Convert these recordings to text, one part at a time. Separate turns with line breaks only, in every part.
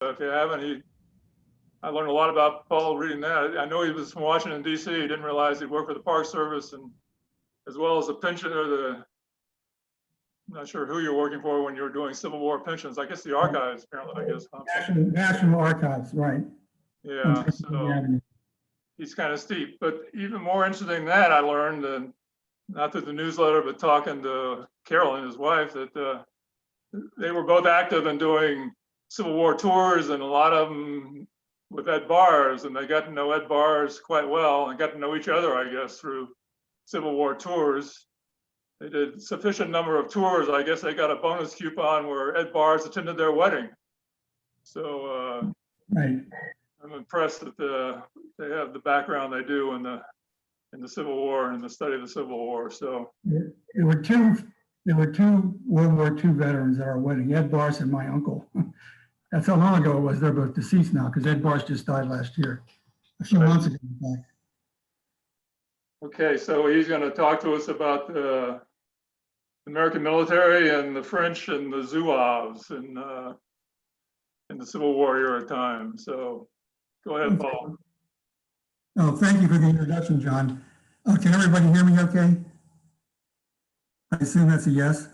if you haven't, I learned a lot about Paul reading that. I know he was from Washington, D.C. Didn't realize he worked for the Park Service and as well as the pension or I'm not sure who you're working for when you're doing Civil War pensions. I guess the archives, apparently, I guess.
National Archives, right.
Yeah, so he's kind of steep. But even more interesting than that, I learned, and not through the newsletter, but talking to Carolyn, his wife, that they were both active in doing Civil War tours, and a lot of them with Ed Bars, and they got to know Ed Bars quite well and got to know each other, I guess, through Civil War tours. They did sufficient number of tours. I guess they got a bonus coupon where Ed Bars attended their wedding. So
right.
I'm impressed that they have the background they do in the Civil War and the study of the Civil War. So
there were two World War II veterans at our wedding, Ed Bars and my uncle. That's how long ago it was. They're both deceased now because Ed Bars just died last year, a few months ago, in fact.
Okay, so he's going to talk to us about the American military and the French and the Zouaves in the Civil War era time. So go ahead, Paul.
Oh, thank you for the introduction, John. Can everybody hear me okay? I assume that's a yes.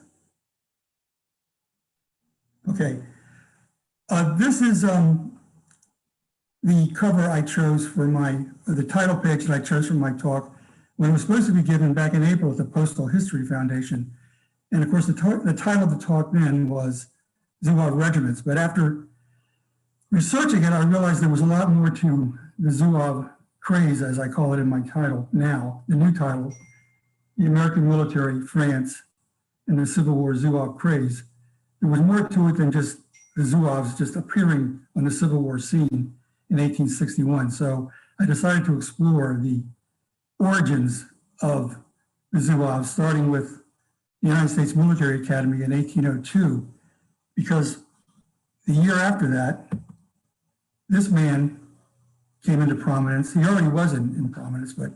Okay. This is the cover I chose for the title page that I chose for my talk when it was supposed to be given back in April at the Postal History Foundation. And of course, the title of the talk then was Zouave Regiments. But after researching it, I realized there was a lot more to the Zouave Craze, as I call it in my title now, the new title, The American Military, France, and the Civil War Zouave Craze. There was more to it than just the Zouaves just appearing on the Civil War scene in 1861. So I decided to explore the origins of the Zouaves, starting with the United States Military Academy in 1802, because the year after that, this man came into prominence. He already was in prominence, but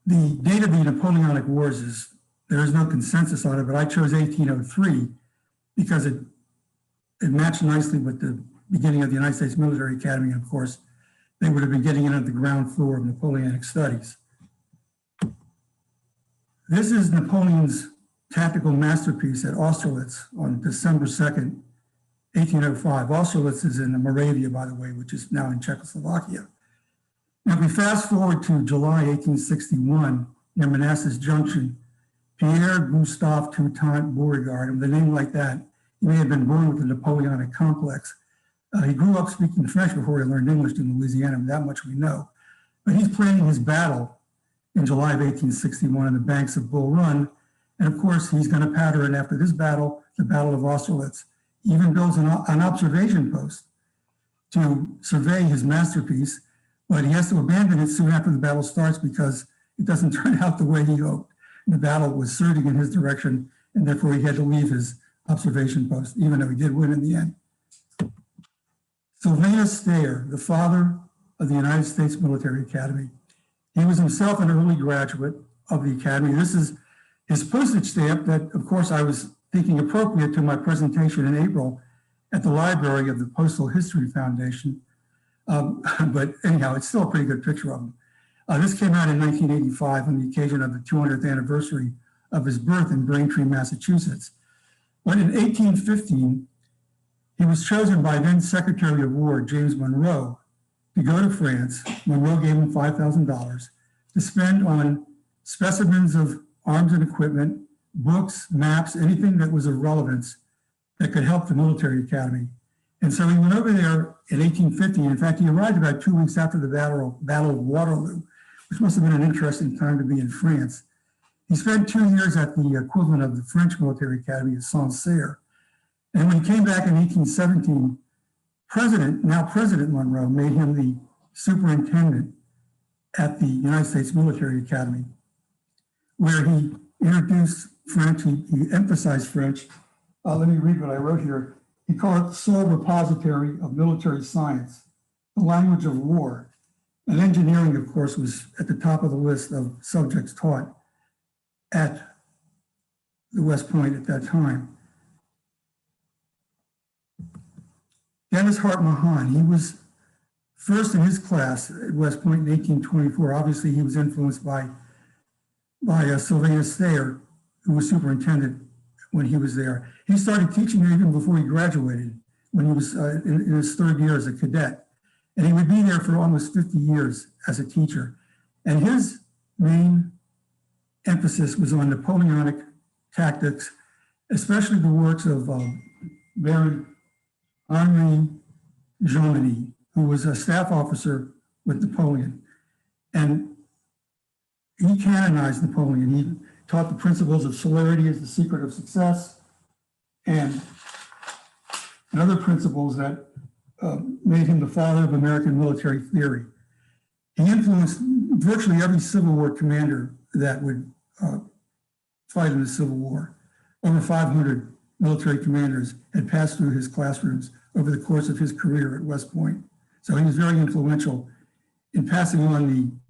the date of the Napoleonic Wars there is no consensus on it, but I chose 1803 because it matched nicely with the beginning of the United States Military Academy. And of course, they would have been getting in at the ground floor of Napoleonic studies. This is Napoleon's tactical masterpiece at Austerlitz on December 2nd, 1805. Austerlitz is in Moravia, by the way, which is now in Czechoslovakia. Now, if we fast forward to July 1861, near Manassas Junction, Pierre Gustave Toutant Beauregard, and with a name like that, he may have been born with the Napoleonic complex. He grew up speaking French before he learned English in Louisiana, that much we know. But he's planning his battle in July of 1861 on the banks of Bull Run. And of course, he's going to pattern after this battle, the Battle of Austerlitz. He even builds an observation post to survey his masterpiece, but he has to abandon it soon after the battle starts because it doesn't turn out the way he hoped. The battle was surging in his direction, and therefore he had to leave his observation post, even though he did win in the end. Sylvanus Stayre, the father of the United States Military Academy, he was himself an early graduate of the Academy. This is his postage stamp that, of course, I was thinking appropriate to my presentation in April at the library of the Postal History Foundation. But anyhow, it's still a pretty good picture of him. This came out in 1985 on the occasion of the 200th anniversary of his birth in Braintree, Massachusetts. But in 1815, he was chosen by then Secretary of War, James Monroe, to go to France. Monroe gave him $5,000 to spend on specimens of arms and equipment, books, maps, anything that was of relevance that could help the military academy. And so he went over there in 1815. In fact, he arrived about 2 weeks after the Battle of Waterloo, which must have been an interesting time to be in France. He spent 2 years at the equivalent of the French military academy at Saint-Cyr. And when he came back in 1817, now President Monroe made him the superintendent at the United States Military Academy, where he introduced French, he emphasized French. Let me read what I wrote here. He called it the sole repository of military science, the language of war. And engineering, of course, was at the top of the list of subjects taught at the West Point at that time. Dennis Hart Mahan, he was first in his class at West Point in 1824. Obviously, he was influenced by Sylvanus Thayer, who was superintendent when he was there. He started teaching even before he graduated, when he was in his third year as a cadet. And he would be there for almost 50 years as a teacher. And his main emphasis was on Napoleonic tactics, especially the works of Baron Henri Jomini, who was a staff officer with Napoleon. And he canonized Napoleon. He taught the principles of celerity as the secret of success, and other principles that made him the father of American military theory. He influenced virtually every Civil War commander that would fight in the Civil War. Over 500 military commanders had passed through his classrooms over the course of his career at West Point. So he was very influential in passing on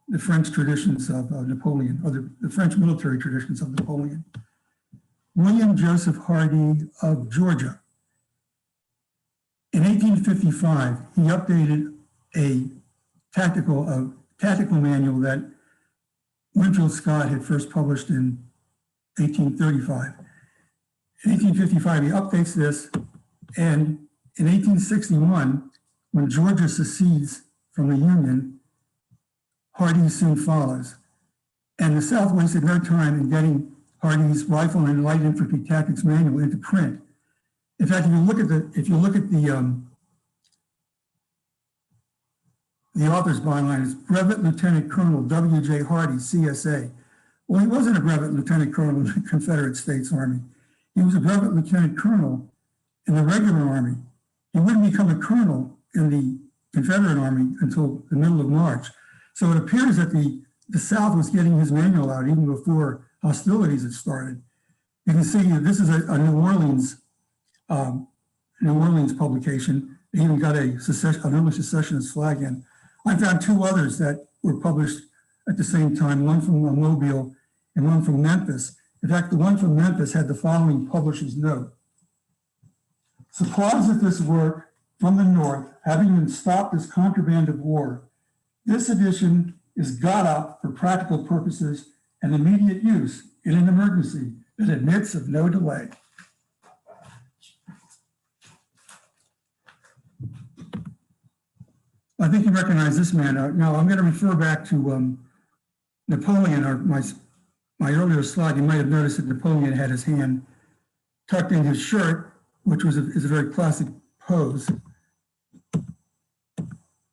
the French traditions of Napoleon, or the French military traditions of Napoleon. William Joseph Hardy of Georgia. In 1855, he updated a tactical manual that Winfield Scott had first published in 1835. In 1855, he updates this, and in 1861, when Georgia secedes from the Union, Hardy soon follows. And the South wasted no time in getting Hardy's rifle and light infantry tactics manual into print. In fact, if you look at the author's byline, it's Brevet Lieutenant Colonel W.J. Hardy, CSA. Well, he wasn't a brevet lieutenant colonel in the Confederate States Army. He was a brevet lieutenant colonel in the regular Army. He wouldn't become a colonel in the Confederate Army until the middle of March. So it appears that the South was getting his manual out even before hostilities had started. You can see this is a New Orleans publication. They even got an early secessionist flag in. I found two others that were published at the same time, one from Mobile and one from Memphis. In fact, the one from Memphis had the following publisher's note. Supplies of this work from the North, having been stopped as contraband of war, this edition is got up for practical purposes and immediate use in an emergency that admits of no delay. I think you recognize this man. Now I'm going to refer back to Napoleon, or my earlier slide. You might have noticed that Napoleon had his hand tucked in his shirt, which is a very classic pose.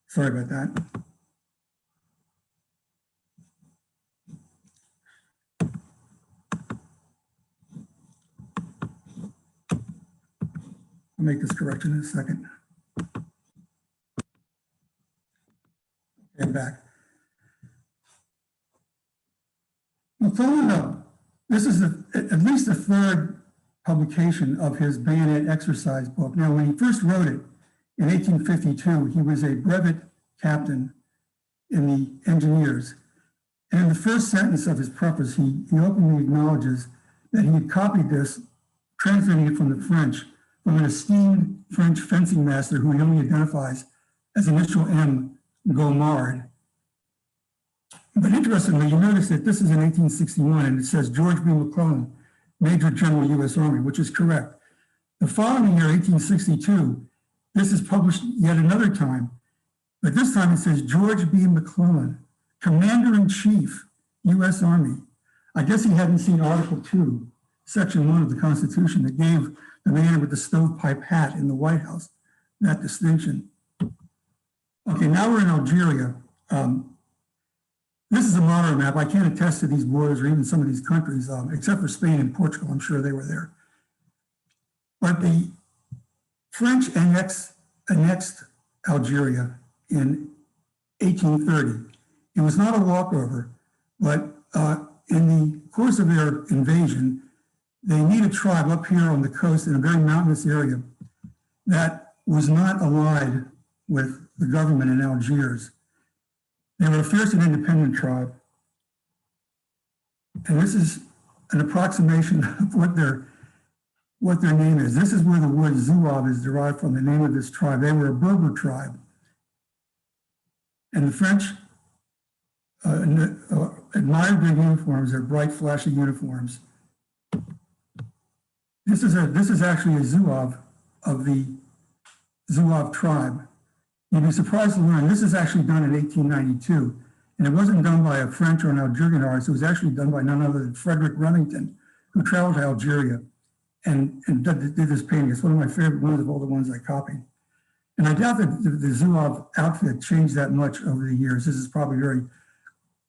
Sorry about that. I'll make this correction in a second. Okay, I'm back. Napoleon, this is at least the third publication of his bayonet exercise book. Now, when he first wrote it in 1852, he was a brevet captain in the engineers. And in the first sentence of his preface, he openly acknowledges that he had copied this, translating it from the French, from an esteemed French fencing master who he only identifies as initial M, Gaumard. But interestingly, you notice that this is in 1861, and it says George B. McClellan, Major General, U.S. Army, which is correct. The following year, 1862, this is published yet another time, but this time it says George B. McClellan, Commander-in-Chief, U.S. Army. I guess he hadn't seen Article 2, Section 1 of the Constitution that gave the man with the stovepipe hat in the White House that distinction. Okay, now we're in Algeria. This is a modern map. I can't attest to these borders or even some of these countries, except for Spain and Portugal. I'm sure they were there. But the French annexed Algeria in 1830. It was not a walkover, but in the course of their invasion, they made a tribe up here on the coast in a very mountainous area that was not allied with the government in Algiers. They were a fierce and independent tribe. And this is an approximation of what their what their name is. This is where the word Zouave is derived from, the name of this tribe. They were a Berber tribe. And the French admired their uniforms, their bright, flashy uniforms. This is actually a Zouave of the Zouave tribe. You'd be surprised to learn this is actually done in 1892. And it wasn't done by a French or an Algerian artist. It was actually done by none other than Frederick Remington, who traveled to Algeria and did this painting. It's one of my favorite ones of all the ones I copied. And I doubt that the Zouave outfit changed that much over the years. This is probably a very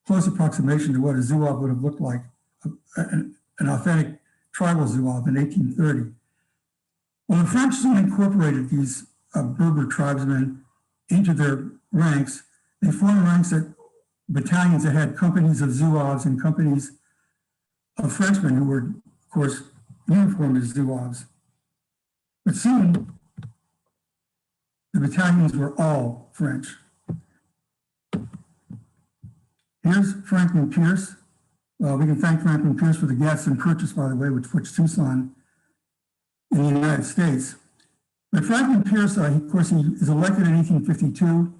close approximation to what a Zouave would have looked like, an authentic tribal Zouave in 1830. Well, the French soon incorporated these Berber tribesmen into their ranks. They formed ranks that battalions that had companies of Zouaves and companies of Frenchmen who were, of course, uniformed as Zouaves. But soon, the battalions were all French. Here's Franklin Pierce. Well, we can thank Franklin Pierce for the Gadsden Purchase, by the way, which puts Tucson in the United States. But Franklin Pierce, of course, he is elected in 1852.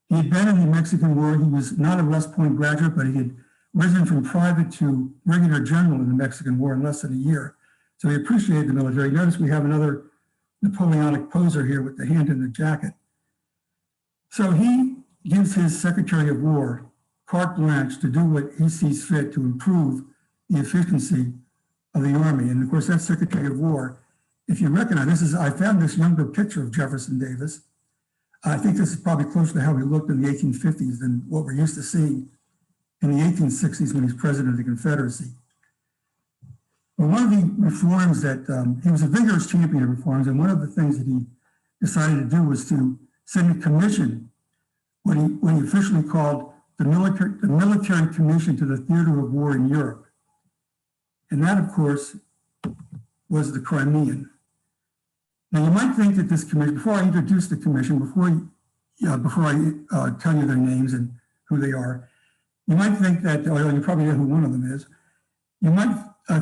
He had been in the Mexican War. He was not a West Point graduate, but he had risen from private to brigadier general in the Mexican War in less than a year. So he appreciated the military. Notice we have another Napoleonic poser here with the hand in the jacket. So he gives his Secretary of War carte blanche to do what he sees fit to improve the efficiency of the Army. And of course, that Secretary of War, if you recognize, I found this younger picture of Jefferson Davis. I think this is probably closer to how he looked in the 1850s than what we're used to seeing in the 1860s when he's president of the Confederacy. But one of the reforms that, he was a vigorous champion of reforms, and one of the things that he decided to do was to send a commission, what he officially called the military commission to the theater of war in Europe. And that, of course, was the Crimean. Now, you might think that this commission, before I introduce the commission, before I tell you their names and who they are, you might think that, you probably know who one of them is, you might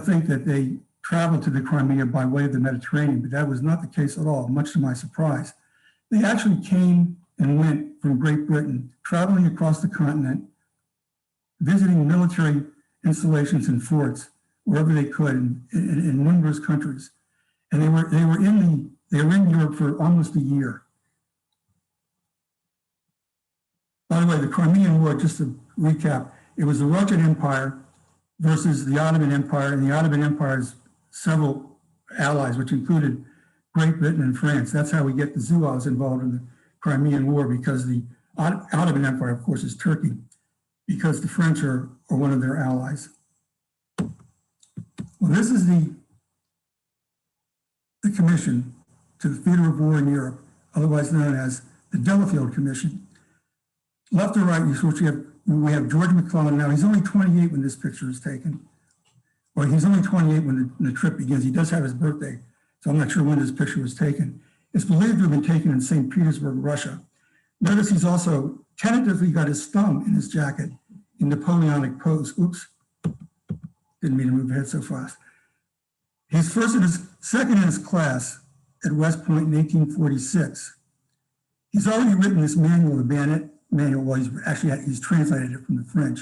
think that they traveled to the Crimea by way of the Mediterranean, but that was not the case at all, much to my surprise. They actually came and went from Great Britain, traveling across the continent, visiting military installations and forts wherever they could in numerous countries. And they were in Europe for almost a year. By the way, the Crimean War, just to recap, it was the Russian Empire versus the Ottoman Empire, and the Ottoman Empire's several allies, which included Great Britain and France. That's how we get the Zouaves involved in the Crimean War, because the Ottoman Empire, of course, is Turkey, because the French are one of their allies. Well, this is the commission to the theater of war in Europe, otherwise known as the Delafield Commission. Left or right, we have George McClellan. Now, he's only 28 when this picture is taken. Or he's only 28 when the trip begins. He does have his birthday, so I'm not sure when this picture was taken. It's believed to have been taken in St. Petersburg, Russia. Notice he's also tentatively got his thumb in his jacket in Napoleonic pose. Oops, didn't mean to move ahead so fast. He's second in his class at West Point in 1846. He's already written this manual, the Bayonet Manual. Well, he's translated it from the French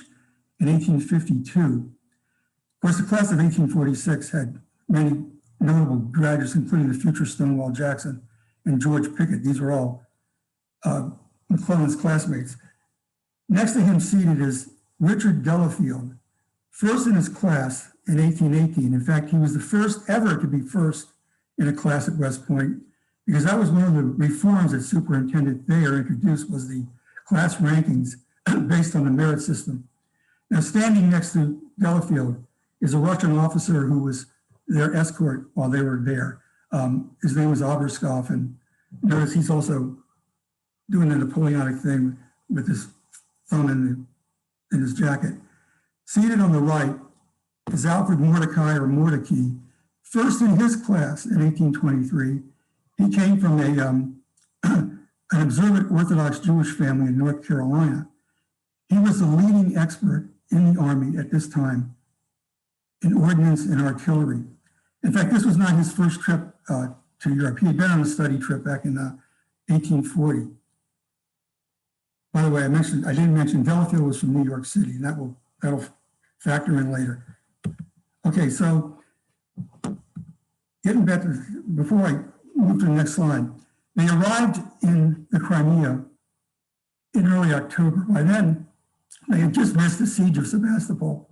in 1852. Of course, the class of 1846 had many notable graduates, including the future Stonewall Jackson and George Pickett. These were all McClellan's classmates. Next to him seated is Richard Delafield, first in his class in 1818. In fact, he was the first ever to be first in a class at West Point, because that was one of the reforms that Superintendent Thayer introduced, was the class rankings based on the merit system. Now, standing next to Delafield is a Russian officer who was their escort while they were there. His name was Oberskopf, and notice he's also doing the Napoleonic thing with his thumb in his jacket. Seated on the right is Alfred Mordecai, or Mordecai, first in his class in 1823. He came from an observant Orthodox Jewish family in North Carolina. He was the leading expert in the Army at this time in ordnance and artillery. In fact, this was not his first trip to Europe. He had been on a study trip back in 1840. By the way, I didn't mention Delafield was from New York City, and that'll factor in later. Okay, so getting back to, before I move to the next slide, they arrived in the Crimea in early October. By then, they had just missed the siege of Sebastopol,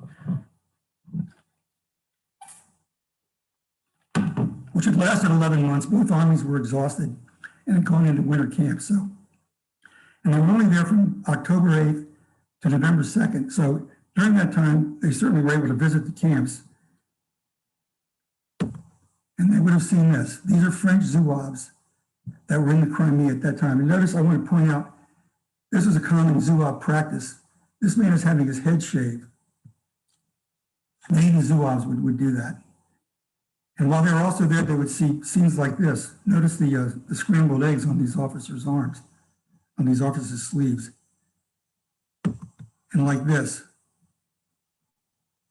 which had lasted 11 months. Both armies were exhausted and had gone into winter camp. So, and they were only there from October 8th to November 2nd. So during that time, they certainly were able to visit the camps. And they would have seen this. These are French Zouaves that were in the Crimea at that time. And notice, I want to point out, this was a common Zouave practice. This man is having his head shaved. Many of the Zouaves would do that. And while they were also there, they would see scenes like this. Notice the scrambled eggs on these officers' arms, on these officers' sleeves. And like this.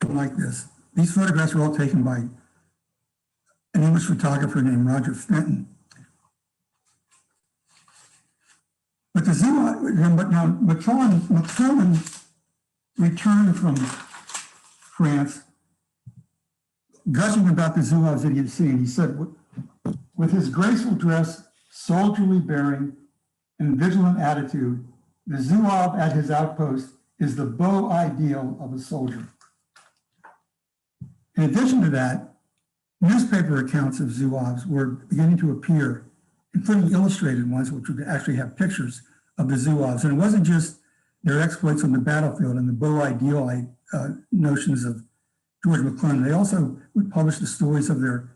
And like this. These photographs were all taken by an English photographer named Roger Fenton. But the Zouave, but now McClellan returned from France, gushing about the Zouaves that he had seen. He said, with his graceful dress, soldierly bearing, and vigilant attitude, the Zouave at his outpost is the beau ideal of a soldier. In addition to that, newspaper accounts of Zouaves were beginning to appear, including illustrated ones, which would actually have pictures of the Zouaves. And it wasn't just their exploits on the battlefield and the beau ideal notions of George McClellan. They also would publish the stories of their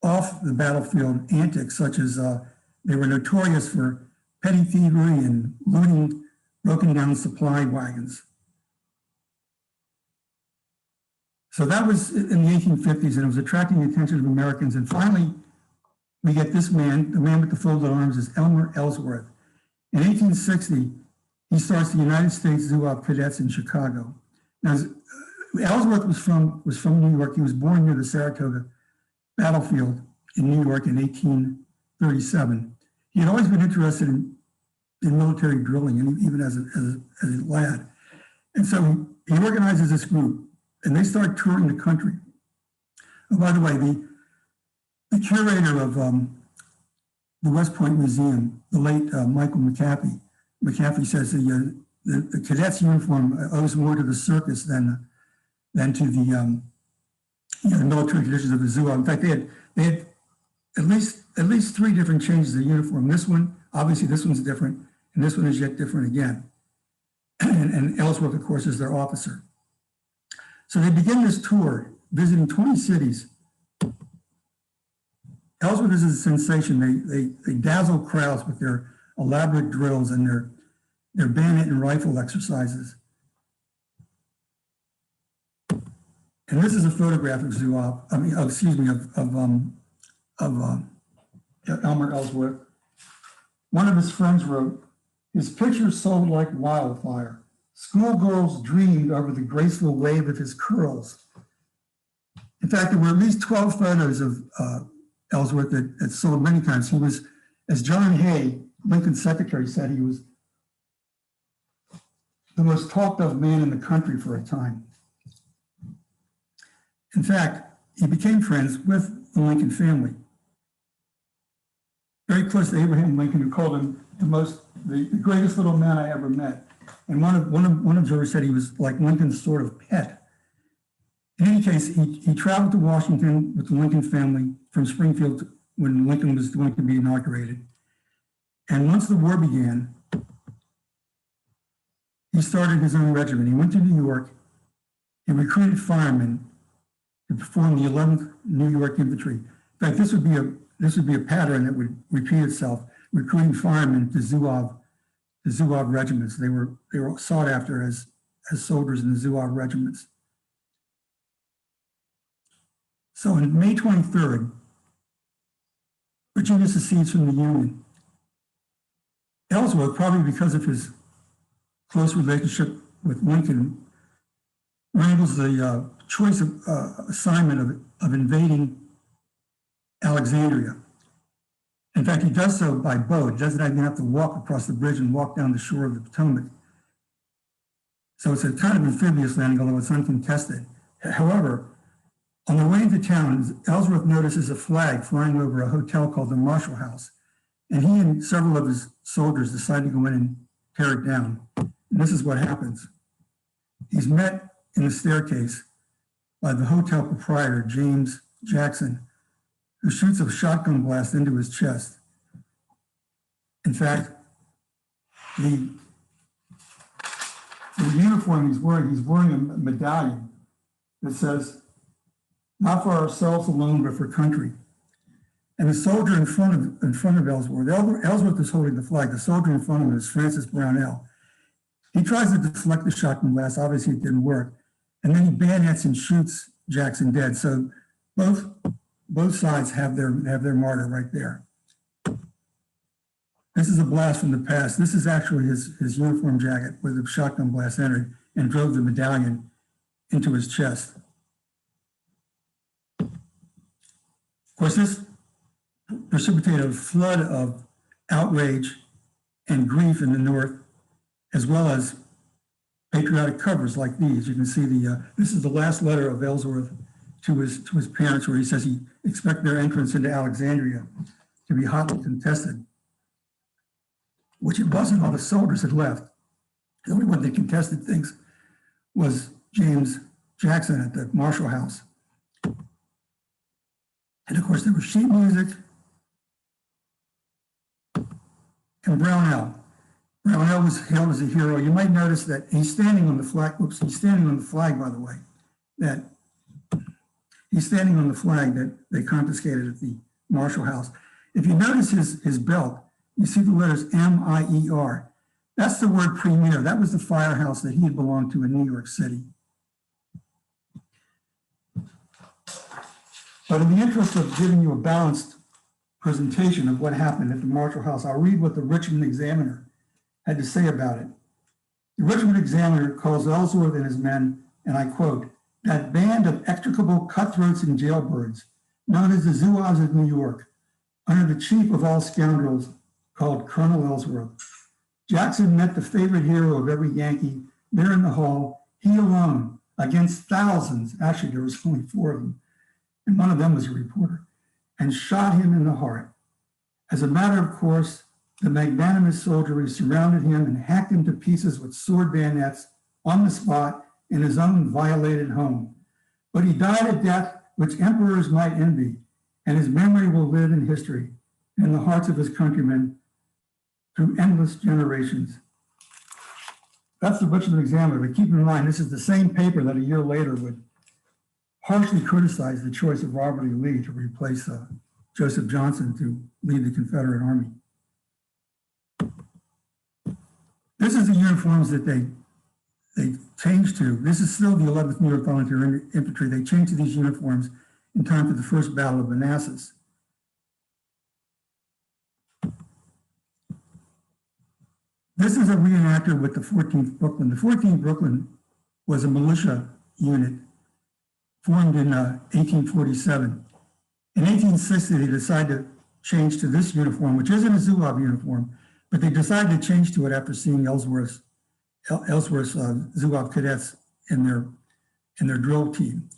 off the battlefield antics, such as they were notorious for petty thievery and looting broken down supply wagons. So that was in the 1850s, and it was attracting the attention of Americans. And finally, we get this man, the man with the folded arms, is Elmer Ellsworth. In 1860, he starts the United States Zouave Cadets in Chicago. Now, Ellsworth was from New York. He was born near the Saratoga battlefield in New York in 1837. He had always been interested in military drilling, and even as a lad. And so he organizes this group, and they start touring the country. Oh, by the way, the curator of the West Point Museum, the late Michael McCaffrey says the cadets' uniform owes more to the circus than to the military traditions of the Zouave. In fact, they had at least three different changes of uniform. This one, obviously, this one's different, and this one is yet different again. And Ellsworth, of course, is their officer. So they begin this tour, visiting 20 cities. Ellsworth is a sensation. They dazzle crowds with their elaborate drills and their bayonet and rifle exercises. And this is a photograph of Zouave, of Elmer Ellsworth. One of his friends wrote, his pictures sold like wildfire. Schoolgirls dreamed over the graceful wave of his curls. In fact, there were at least 12 photos of Ellsworth that sold many times. He was, as John Hay, Lincoln's secretary, said, he was the most talked of man in the country for a time. In fact, he became friends with the Lincoln family. Very close to Abraham Lincoln, who called him the greatest little man I ever met. And one observer said he was like Lincoln's sort of pet. In any case, he traveled to Washington with the Lincoln family from Springfield when Lincoln was going to be inaugurated. And once the war began, he started his own regiment. He went to New York. He recruited firemen to perform the 11th New York Infantry. In fact, this would be a pattern that would repeat itself, recruiting firemen to Zouave regiments. They were sought after as soldiers in the Zouave regiments. So on May 23rd, Virginia secedes from the Union. Ellsworth, probably because of his close relationship with Lincoln, wrangles the choice of assignment of invading Alexandria. In fact, he does so by boat. He doesn't even have to walk across the bridge and walk down the shore of the Potomac. So it's a kind of amphibious landing, although it's uncontested. However, on the way into town, Ellsworth notices a flag flying over a hotel called the Marshall House. And he and several of his soldiers decide to go in and tear it down. And this is what happens. He's met in the staircase by the hotel proprietor, James Jackson, who shoots a shotgun blast into his chest. In fact, the uniform he's wearing a medallion that says, "Not for ourselves alone, but for country." And the soldier in front of Ellsworth is holding the flag. The soldier in front of him is Francis Brownell. He tries to deflect the shotgun blast. Obviously, it didn't work. And then he bayonets and shoots Jackson dead. So both sides have their martyr right there. This is a blast from the past. This is actually his uniform jacket where the shotgun blast entered and drove the medallion into his chest. Of course, this precipitated a flood of outrage and grief in the North, as well as patriotic covers like these. You can see this is the last letter of Ellsworth to his parents, where he says he expects their entrance into Alexandria to be hotly contested, which it wasn't. All the soldiers had left. The only one that contested things was James Jackson at the Marshall House. And of course, there was sheet music. And Brownell was hailed as a hero. You might notice that he's standing on the flag. He's standing on the flag, by the way. He's standing on the flag that they confiscated at the Marshall House. If you notice his belt, you see the letters M-I-E-R. That's the word premier. That was the firehouse that he had belonged to in New York City. But in the interest of giving you a balanced presentation of what happened at the Marshall House, I'll read what the Richmond Examiner had to say about it. The Richmond Examiner calls Ellsworth and his men, and I quote, "that band of execrable cutthroats and jailbirds, known as the Zouaves of New York, under the chief of all scoundrels called Colonel Ellsworth. Jackson met the favorite hero of every Yankee there in the hall, he alone, against thousands, actually there was only 4 of them, and one of them was a reporter, and shot him in the heart. As a matter of course, the magnanimous soldiery surrounded him and hacked him to pieces with sword bayonets on the spot in his own violated home. But he died a death which emperors might envy, and his memory will live in history and in the hearts of his countrymen through endless generations." That's the Richmond Examiner, but keep in mind, this is the same paper that a year later would harshly criticize the choice of Robert E. Lee to replace Joseph Johnson to lead the Confederate Army. This is the uniforms that they changed to. This is still the 11th New York Volunteer Infantry. They changed to these uniforms in time for the First Battle of Manassas. This is a reenactor with the 14th Brooklyn. The 14th Brooklyn was a militia unit formed in 1847. In 1860, they decided to change to this uniform, which isn't a Zouave uniform, but they decided to change to it after seeing Ellsworth's Zouave cadets in their drill team.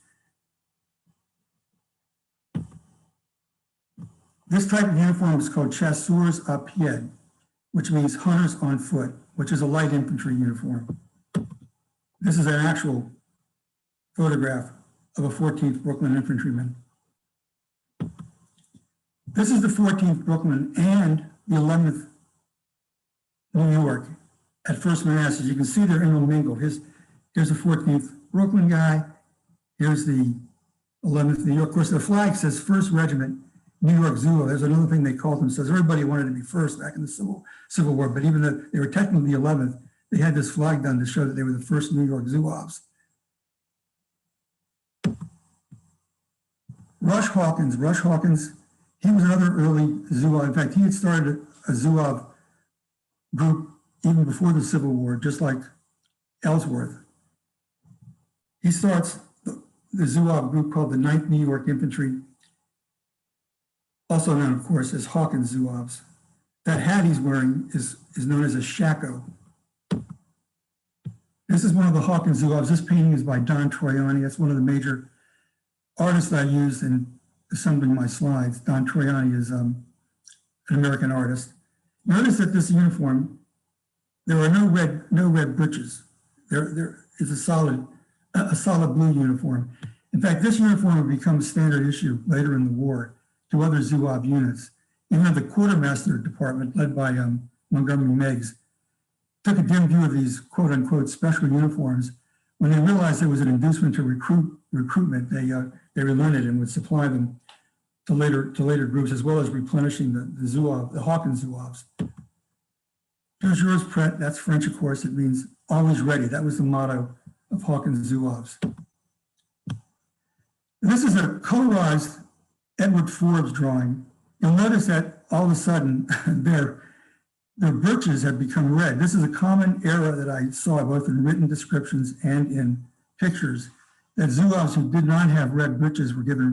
This type of uniform is called chasseurs à pied, which means hunters on foot, which is a light infantry uniform. This is an actual photograph of a 14th Brooklyn infantryman. This is the 14th Brooklyn and the 11th New York at First Manassas. You can see they're intermingled. Here's the 14th Brooklyn guy. Here's the 11th New York. Of course, the flag says 1st Regiment, New York Zouave. There's another thing they called themselves. Everybody wanted to be first back in the Civil War, but even though they were technically the 11th, they had this flag done to show that they were the 1st New York Zouaves. Rush Hawkins, he was another early Zouave. In fact, he had started a Zouave group even before the Civil War, just like Ellsworth. He starts the Zouave group called the 9th New York Infantry. also known, of course, as Hawkins Zouaves. That hat he's wearing is known as a shako. This is one of the Hawkins Zouaves. This painting is by Don Troiani. That's one of the major artists I used in assembling my slides. Don Troiani is an American artist. Notice that this uniform, there are no red breeches. There is a solid blue uniform. In fact, this uniform would become a standard issue later in the war to other Zouave units. Even the quartermaster department, led by Montgomery Meigs, took a dim view of these quote unquote special uniforms. When they realized there was an inducement to recruitment, they relented and would supply them to later groups, as well as replenishing the Hawkins Zouaves. Toujours prêt, that's French, of course. It means always ready. That was the motto of Hawkins Zouaves. This is a colorized Edward Forbes drawing. You'll notice that all of a sudden their breeches have become red. This is a common error that I saw both in written descriptions and in pictures, that Zouaves who did not have red breeches were given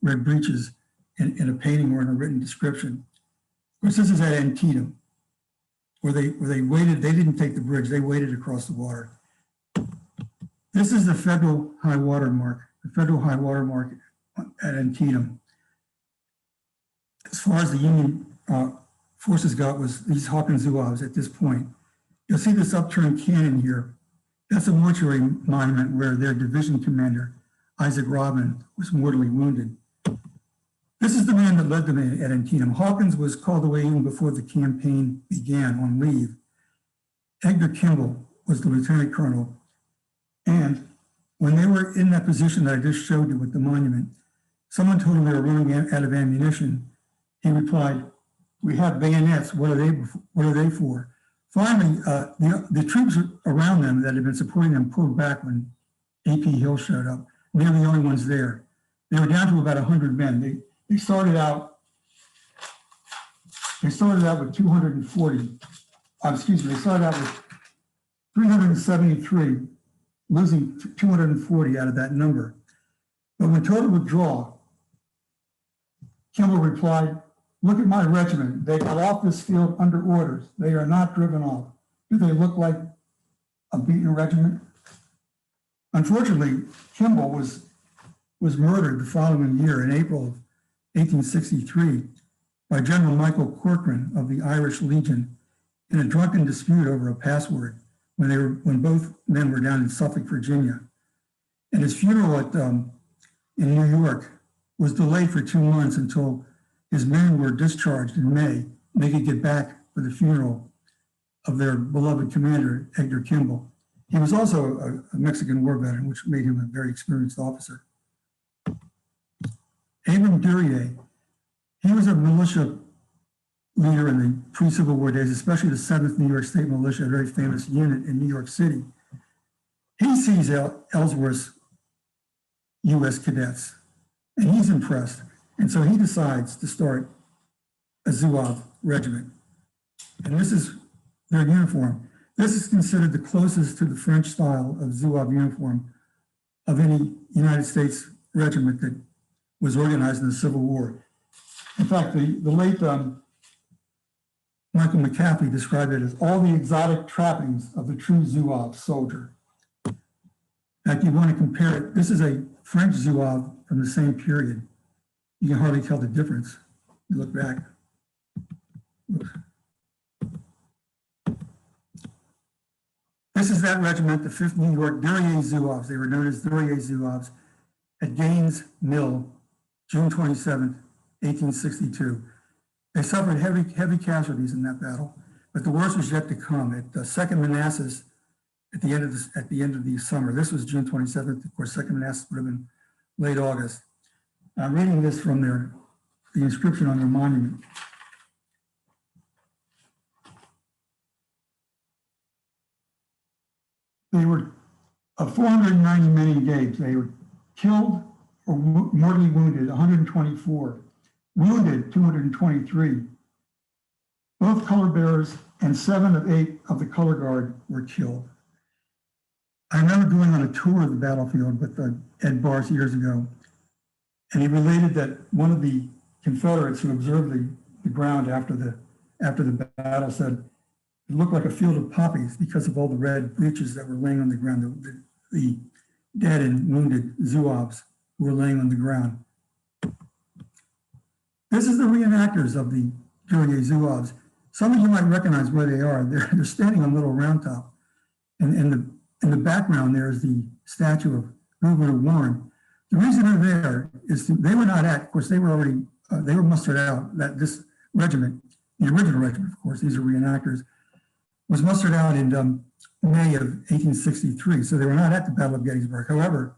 red breeches in a painting or in a written description. Of course, this is at Antietam, where they waited. They didn't take the bridge. They waded across the water. This is the federal high water mark. The federal high water mark at Antietam. As far as the Union forces got was these Hawkins Zouaves at this point. You'll see this upturned cannon here. That's a mortuary monument where their division commander, Isaac Robin, was mortally wounded. This is the man that led them at Antietam. Hawkins was called away even before the campaign began on leave. Edgar Kimball was the lieutenant colonel. And when they were in that position that I just showed you with the monument, someone told him they were running out of ammunition. He replied, "We have bayonets. What are they for?" Finally, the troops around them that had been supporting them pulled back when A.P. Hill showed up. They were the only ones there. They were down to about 100 men. They started out with 240. They started out with 373, losing 240 out of that number. But when told to withdraw, Kimball replied, "Look at my regiment. They got off this field under orders. They are not driven off. Do they look like a beaten regiment?" Unfortunately, Kimball was murdered the following year in April of 1863 by General Michael Corcoran of the Irish Legion in a drunken dispute over a password when both men were down in Suffolk, Virginia. And his funeral in New York was delayed for 2 months until his men were discharged in May, and they could get back for the funeral of their beloved commander, Edgar Kimball. He was also a Mexican War veteran, which made him a very experienced officer. Abram Duryea, he was a militia leader in the pre-Civil War days, especially the 7th New York State Militia, a very famous unit in New York City. He sees Ellsworth's U.S. cadets, and he's impressed. And so he decides to start a Zouave regiment. And this is their uniform. This is considered the closest to the French style of Zouave uniform of any United States regiment that was organized in the Civil War. In fact, the late Michael McCaffrey described it as all the exotic trappings of the true Zouave soldier. In fact, you want to compare it. This is a French Zouave from the same period. You can hardly tell the difference. You look back. Oops. This is that regiment, the 5th New York Duryea Zouaves. They were known as Duryea Zouaves at Gaines Mill, June 27th, 1862. They suffered heavy casualties in that battle, but the worst was yet to come. At the 2nd Manassas, at the end of the summer. This was June 27th. Of course, 2nd Manassas would have been late August. I'm reading this from the inscription on their monument. They were 490 men engaged. They were killed or mortally wounded, 124. Wounded, 223. Both color bearers and 7 of 8 of the color guard were killed. I remember going on a tour of the battlefield with Ed Bars years ago, and he related that one of the Confederates who observed the ground after the battle said it looked like a field of poppies because of all the red breeches that were laying on the ground, the dead and wounded Zouaves who were laying on the ground. This is the reenactors of the Guerrier Zouaves. Some of you might recognize where they are. They're standing on Little Round Top. And in the background, there is the statue of Gouverneur Warren. The reason they're there is they were not at, of course, they were already, they were mustered out, that this regiment, the original regiment, of course, these are reenactors, was mustered out in May of 1863. So they were not at the Battle of Gettysburg. However,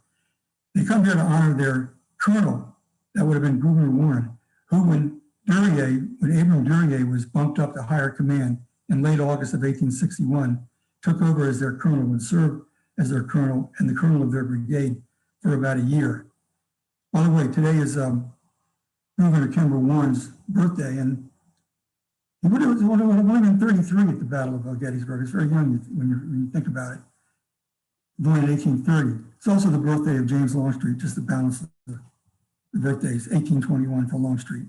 they come here to honor their colonel, that would have been Gouverneur Warren, who when Abram Duryea was bumped up to higher command in late August of 1861, took over as their colonel and served as their colonel and the colonel of their brigade for about a year. By the way, today is Gouverneur Kimber Warren's birthday, and he would have been 33 at the Battle of Gettysburg. It's very young when you think about it. Born in 1830. It's also the birthday of James Longstreet, just to balance the birthdays, 1821 for Longstreet.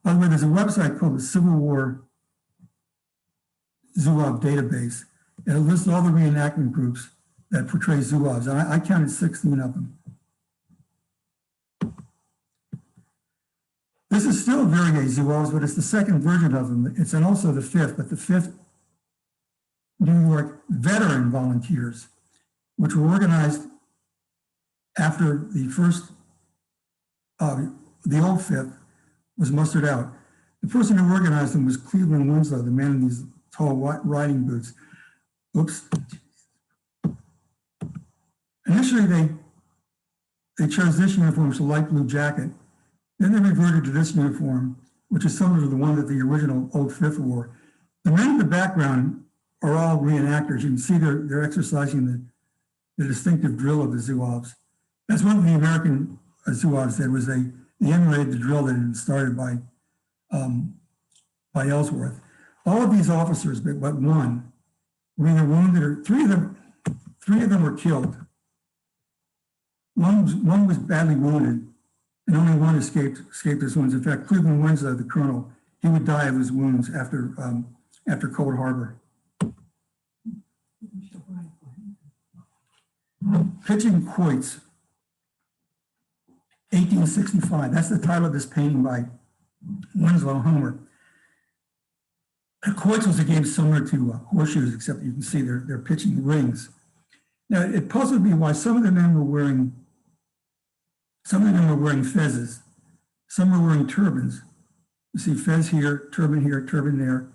By the way, there's a website called the Civil War Zouave database, and it lists all the reenactment groups that portray Zouaves, and I counted 16 of them. This is still Guerrier Zouaves, but it's the second version of them. It's also the fifth, but the fifth New York veteran volunteers, which were organized after the first, the old fifth was mustered out. The person who organized them was Cleveland Winslow, the man in these tall riding boots. Oops. Initially, they chose this uniform, which is a light blue jacket. Then they reverted to this uniform, which is similar to the one that the original Old Fifth wore. The men in the background are all reenactors. You can see they're exercising the distinctive drill of the Zouaves. That's one of the American Zouaves did, was they emulated the drill that had been started by Ellsworth. All of these officers, but one, were either wounded or three of them were killed. One was badly wounded, and only one escaped his wounds. In fact, Cleveland Winslow, the colonel, he would die of his wounds after Cold Harbor. Pitching Quoits, 1865. That's the title of this painting by Winslow Homer. Quoits was a game similar to horseshoes, except you can see they're pitching rings. Now, it puzzled me why some of the men were wearing fezzes. Some were wearing turbans. You see fez here, turban there.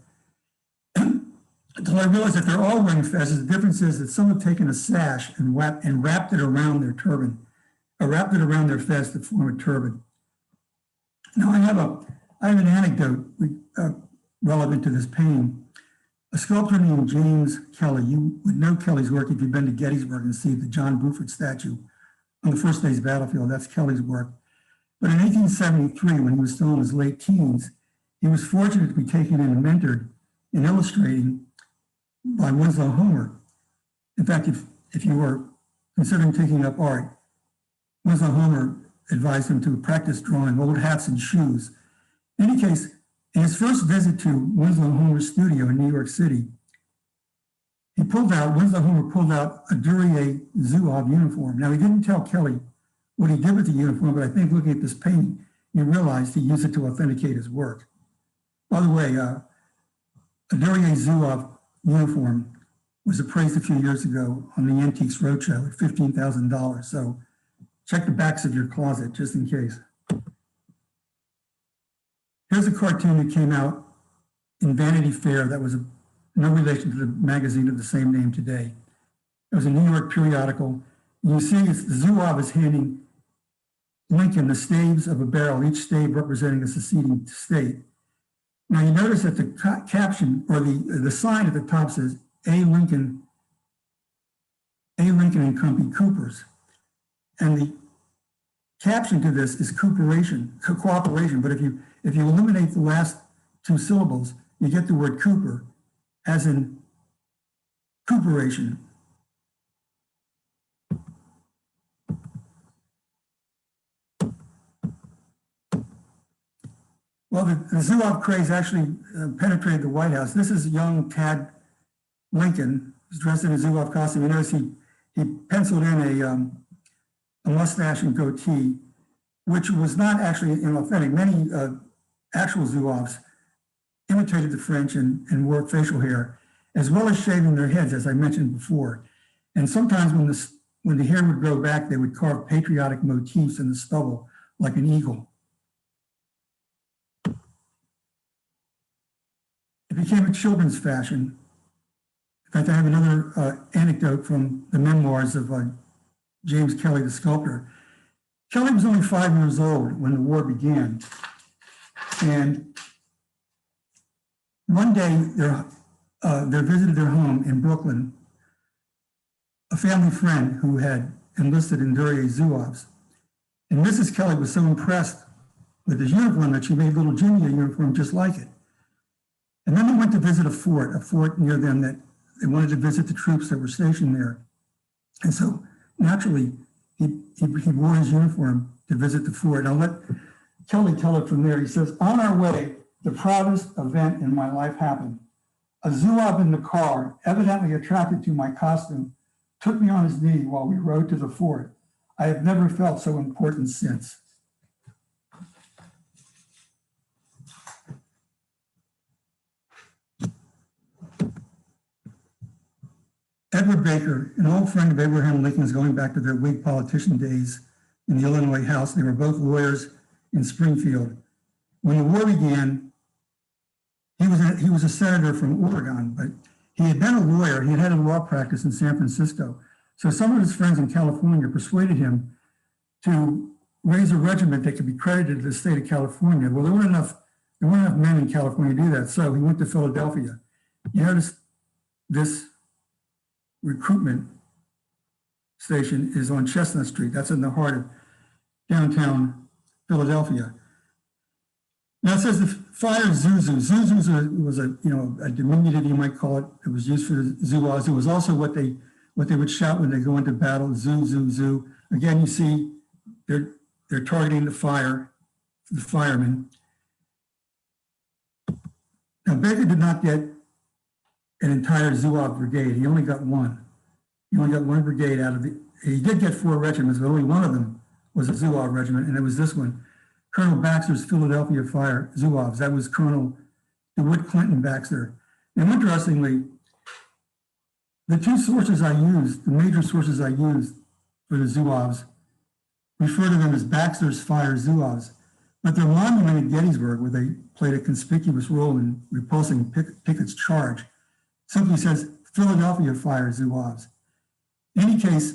Until I realized that they're all wearing fezzes. The difference is that some have taken a sash and wrapped it around their turban, or wrapped it around their fez to form a turban. Now, I have an anecdote relevant to this painting. A sculptor named James Kelly, you would know Kelly's work if you've been to Gettysburg and see the John Buford statue on the first day's battlefield. That's Kelly's work. But in 1873, when he was still in his late teens, he was fortunate to be taken in and mentored in illustrating by Winslow Homer. In fact, if you were considering taking up art, Winslow Homer advised him to practice drawing old hats and shoes. In any case, in his first visit to Winslow Homer's studio in New York City, Winslow Homer pulled out a Duryea Zouave uniform. Now, he didn't tell Kelly what he did with the uniform, but I think looking at this painting, he realized he used it to authenticate his work. By the way, a Duryea Zouave uniform was appraised a few years ago on the Antiques Roadshow at $15,000. So check the backs of your closet just in case. Here's a cartoon that came out in Vanity Fair that was no relation to the magazine of the same name today. It was a New York periodical. And you see the Zouave is handing Lincoln the staves of a barrel, each stave representing a seceding state. Now you notice that the caption or the sign at the top says A. Lincoln and Company Coopers. And the caption to this is cooperation. But if you eliminate the last two syllables, you get the word Cooper, as in cooperation. Well, the Zouave craze actually penetrated the White House. This is young Tad Lincoln, who's dressed in a Zouave costume. You notice he penciled in a mustache and goatee, which was not actually inauthentic. Many actual Zouaves imitated the French and wore facial hair, as well as shaving their heads, as I mentioned before. And sometimes when the hair would grow back, they would carve patriotic motifs in the stubble, like an eagle. It became a children's fashion. In fact, I have another anecdote from the memoirs of James Kelly, the sculptor. Kelly was only 5 years old when the war began. And one day, they visited their home in Brooklyn, a family friend who had enlisted in Duryea's Zouaves. And Mrs. Kelly was so impressed with his uniform that she made little Jimmy a uniform just like it. And then they went to visit a fort near them that they wanted to visit the troops that were stationed there. And so naturally, he wore his uniform to visit the fort. I'll let Kelly tell it from there. He says, on our way, the proudest event in my life happened. A Zouave in the car, evidently attracted to my costume, took me on his knee while we rode to the fort. I have never felt so important since. Edward Baker, an old friend of Abraham Lincoln's going back to their Whig politician days in the Illinois House. They were both lawyers in Springfield. When the war began, he was a senator from Oregon, but he had been a lawyer. He had had a law practice in San Francisco. So some of his friends in California persuaded him to raise a regiment that could be credited to the state of California. Well, there weren't enough men in California to do that. So he went to Philadelphia. You notice this recruitment station is on Chestnut Street. That's in the heart of downtown Philadelphia. Now it says the fire Zuzu. Zuzu was a diminutive, you might call it. It was used for the Zouaves. It was also what they would shout when they go into battle, zoo, zoo, zoo. Again, you see they're targeting the firemen. Now Baker did not get an entire Zouave brigade. He only got one. He only got one brigade out of the, he did get 4 regiments, but only one of them was a Zouave regiment, and it was this one. Colonel Baxter's Philadelphia Fire Zouaves. That was Colonel DeWitt Clinton Baxter. And interestingly, the two sources I used, the major sources I used for the Zouaves, refer to them as Baxter's Fire Zouaves. But their monument at Gettysburg, where they played a conspicuous role in repulsing Pickett's charge, simply says Philadelphia Fire Zouaves. In any case,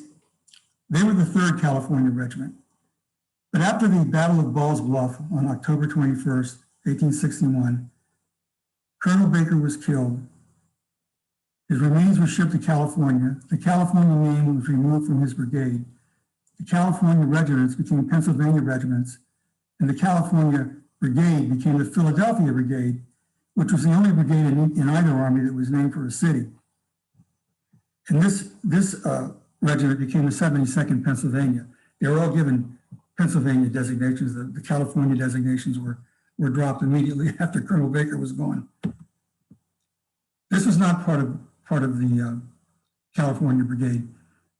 they were the 3rd California Regiment. But after the Battle of Ball's Bluff on October 21st, 1861, Colonel Baker was killed. His remains were shipped to California. The California name was removed from his brigade. The California regiments became Pennsylvania regiments, and the California Brigade became the Philadelphia Brigade, which was the only brigade in either army that was named for a city. And this regiment became the 72nd Pennsylvania. They were all given Pennsylvania designations. The California designations were dropped immediately after Colonel Baker was gone. This was not part of the California Brigade,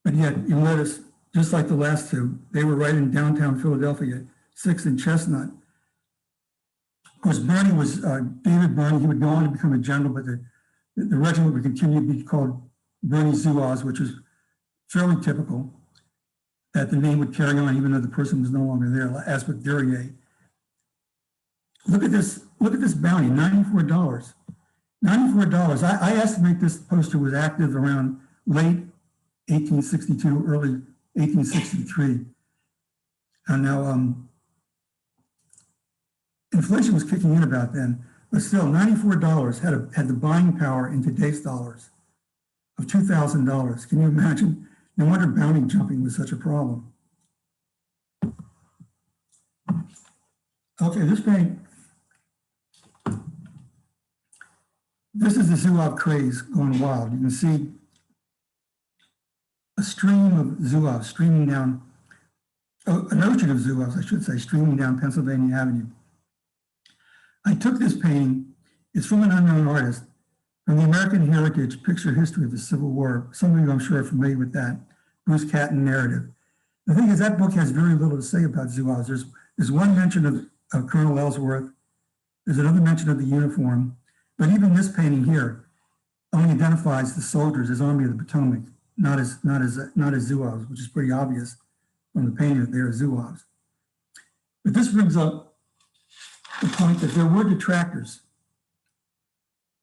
but yet you'll notice, just like the last two, they were right in downtown Philadelphia, 6th and Chestnut. Of course, Birney was David Birney. He would go on to become a general, but the regiment would continue to be called Birney Zouaves, which is fairly typical that the name would carry on even though the person was no longer there, as with Duryea. Look at this bounty, $94. $94. I estimate this poster was active around late 1862, early 1863. And now inflation was kicking in about then, but still $94 had the buying power in today's dollars of $2,000. Can you imagine? No wonder bounty jumping was such a problem. Okay, this is the Zouave craze going wild. You can see a stream of Zouaves streaming down, an ocean of Zouaves, I should say, streaming down Pennsylvania Avenue. I took this painting, it's from an unknown artist, from the American Heritage Picture History of the Civil War. Some of you, I'm sure, are familiar with that, Bruce Catton narrative. The thing is, that book has very little to say about Zouaves. There's one mention of Colonel Ellsworth. There's another mention of the uniform. But even this painting here only identifies the soldiers as Army of the Potomac, not as Zouaves, which is pretty obvious from the painting that they are Zouaves. But this brings up the point that there were detractors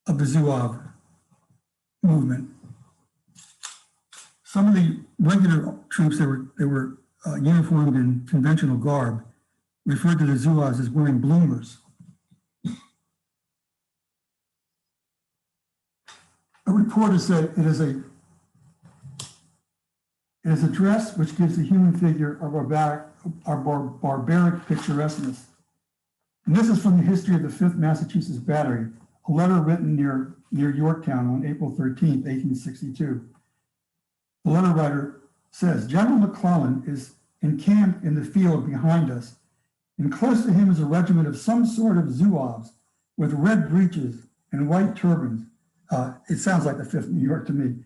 of the Zouave movement. Some of the regular troops that were uniformed in conventional garb referred to the Zouaves as wearing bloomers. A reporter said it is a dress which gives the human figure of our barbaric picturesqueness. And this is from the history of the 5th Massachusetts Battery, a letter written near Yorktown on April 13th, 1862. The letter writer says, General McClellan is encamped in the field behind us, and close to him is a regiment of some sort of Zouaves with red breeches and white turbans. It sounds like the 5th New York to me.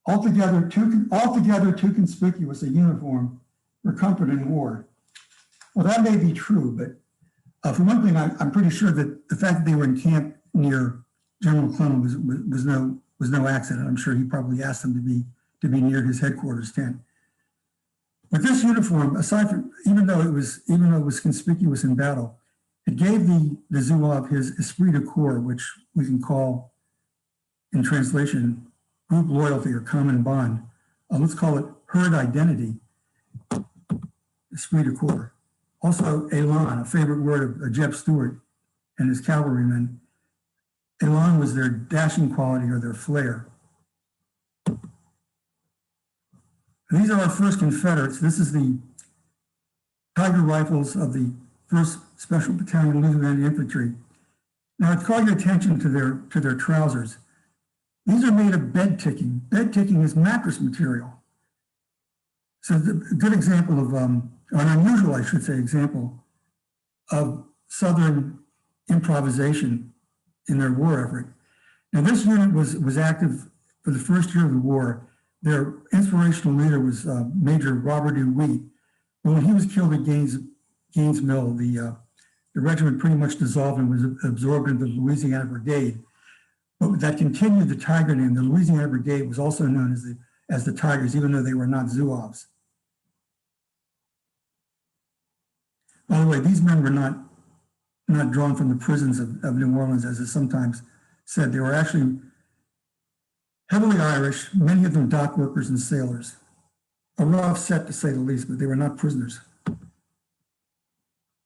Altogether too conspicuous a uniform for comfort in war. Well, that may be true, but for one thing, I'm pretty sure that the fact that they were encamped near General McClellan was no accident. I'm sure he probably asked them to be near his headquarters tent. But this uniform, aside from even though it was conspicuous in battle, it gave the Zouave his esprit de corps, which we can call, in translation, group loyalty or common bond. Let's call it herd identity, esprit de corps. Also, élan, a favorite word of Jeb Stuart and his cavalrymen. Élan was their dashing quality or their flair. And these are our first Confederates. This is the Tiger Rifles of the 1st Special Battalion Louisiana Infantry. Now, I'd call your attention to their trousers. These are made of bed ticking. Bed ticking is mattress material. So a good example of, an unusual, I should say, example of Southern improvisation in their war effort. Now, this unit was active for the first year of the war. Their inspirational leader was Major Robert E. Wheat. But when he was killed at Gaines Mill, the regiment pretty much dissolved and was absorbed into the Louisiana Brigade. But that continued the Tiger name. The Louisiana Brigade was also known as the Tigers, even though they were not Zouaves. By the way, these men were not drawn from the prisons of New Orleans, as is sometimes said. They were actually heavily Irish, many of them dock workers and sailors. A rough set, to say the least, but they were not prisoners.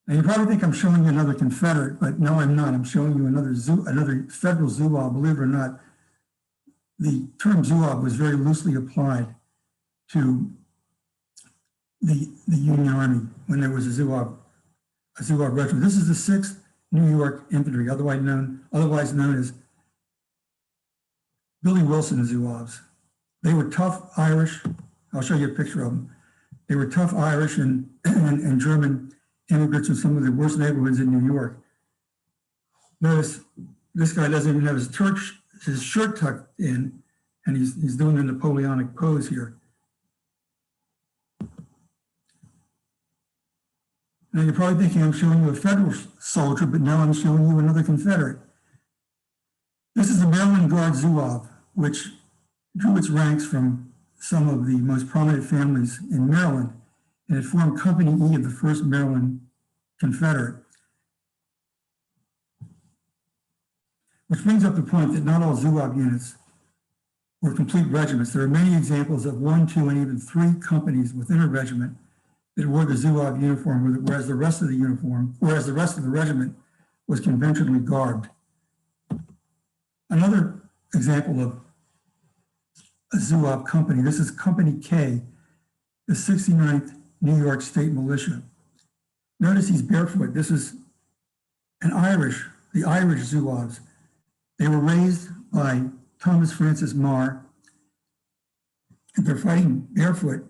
And you probably think I'm showing you another Confederate, but no, I'm not. I'm showing you another federal Zouave. Believe it or not, the term Zouave was very loosely applied to the Union Army when there was a Zouave regiment. This is the 6th New York Infantry, otherwise known as Billy Wilson Zouaves. They were tough Irish. I'll show you a picture of them. They were tough Irish and German immigrants in some of the worst neighborhoods in New York. Notice this guy doesn't even have his shirt tucked in, and he's doing the Napoleonic pose here. Now you're probably thinking I'm showing you a Federal soldier, but now I'm showing you another Confederate. This is the Maryland Guard Zouave, which drew its ranks from some of the most prominent families in Maryland, and it formed Company E of the 1st Maryland Confederate. Which brings up the point that not all Zouave units were complete regiments. There are many examples of 1, 2, and even 3 companies within a regiment that wore the Zouave uniform, whereas the rest of the regiment was conventionally garbed. Another example of a Zouave company, this is Company K, the 69th New York State Militia. Notice he's barefoot. This is the Irish Zouaves. They were raised by Thomas Francis Marr, and they're fighting barefoot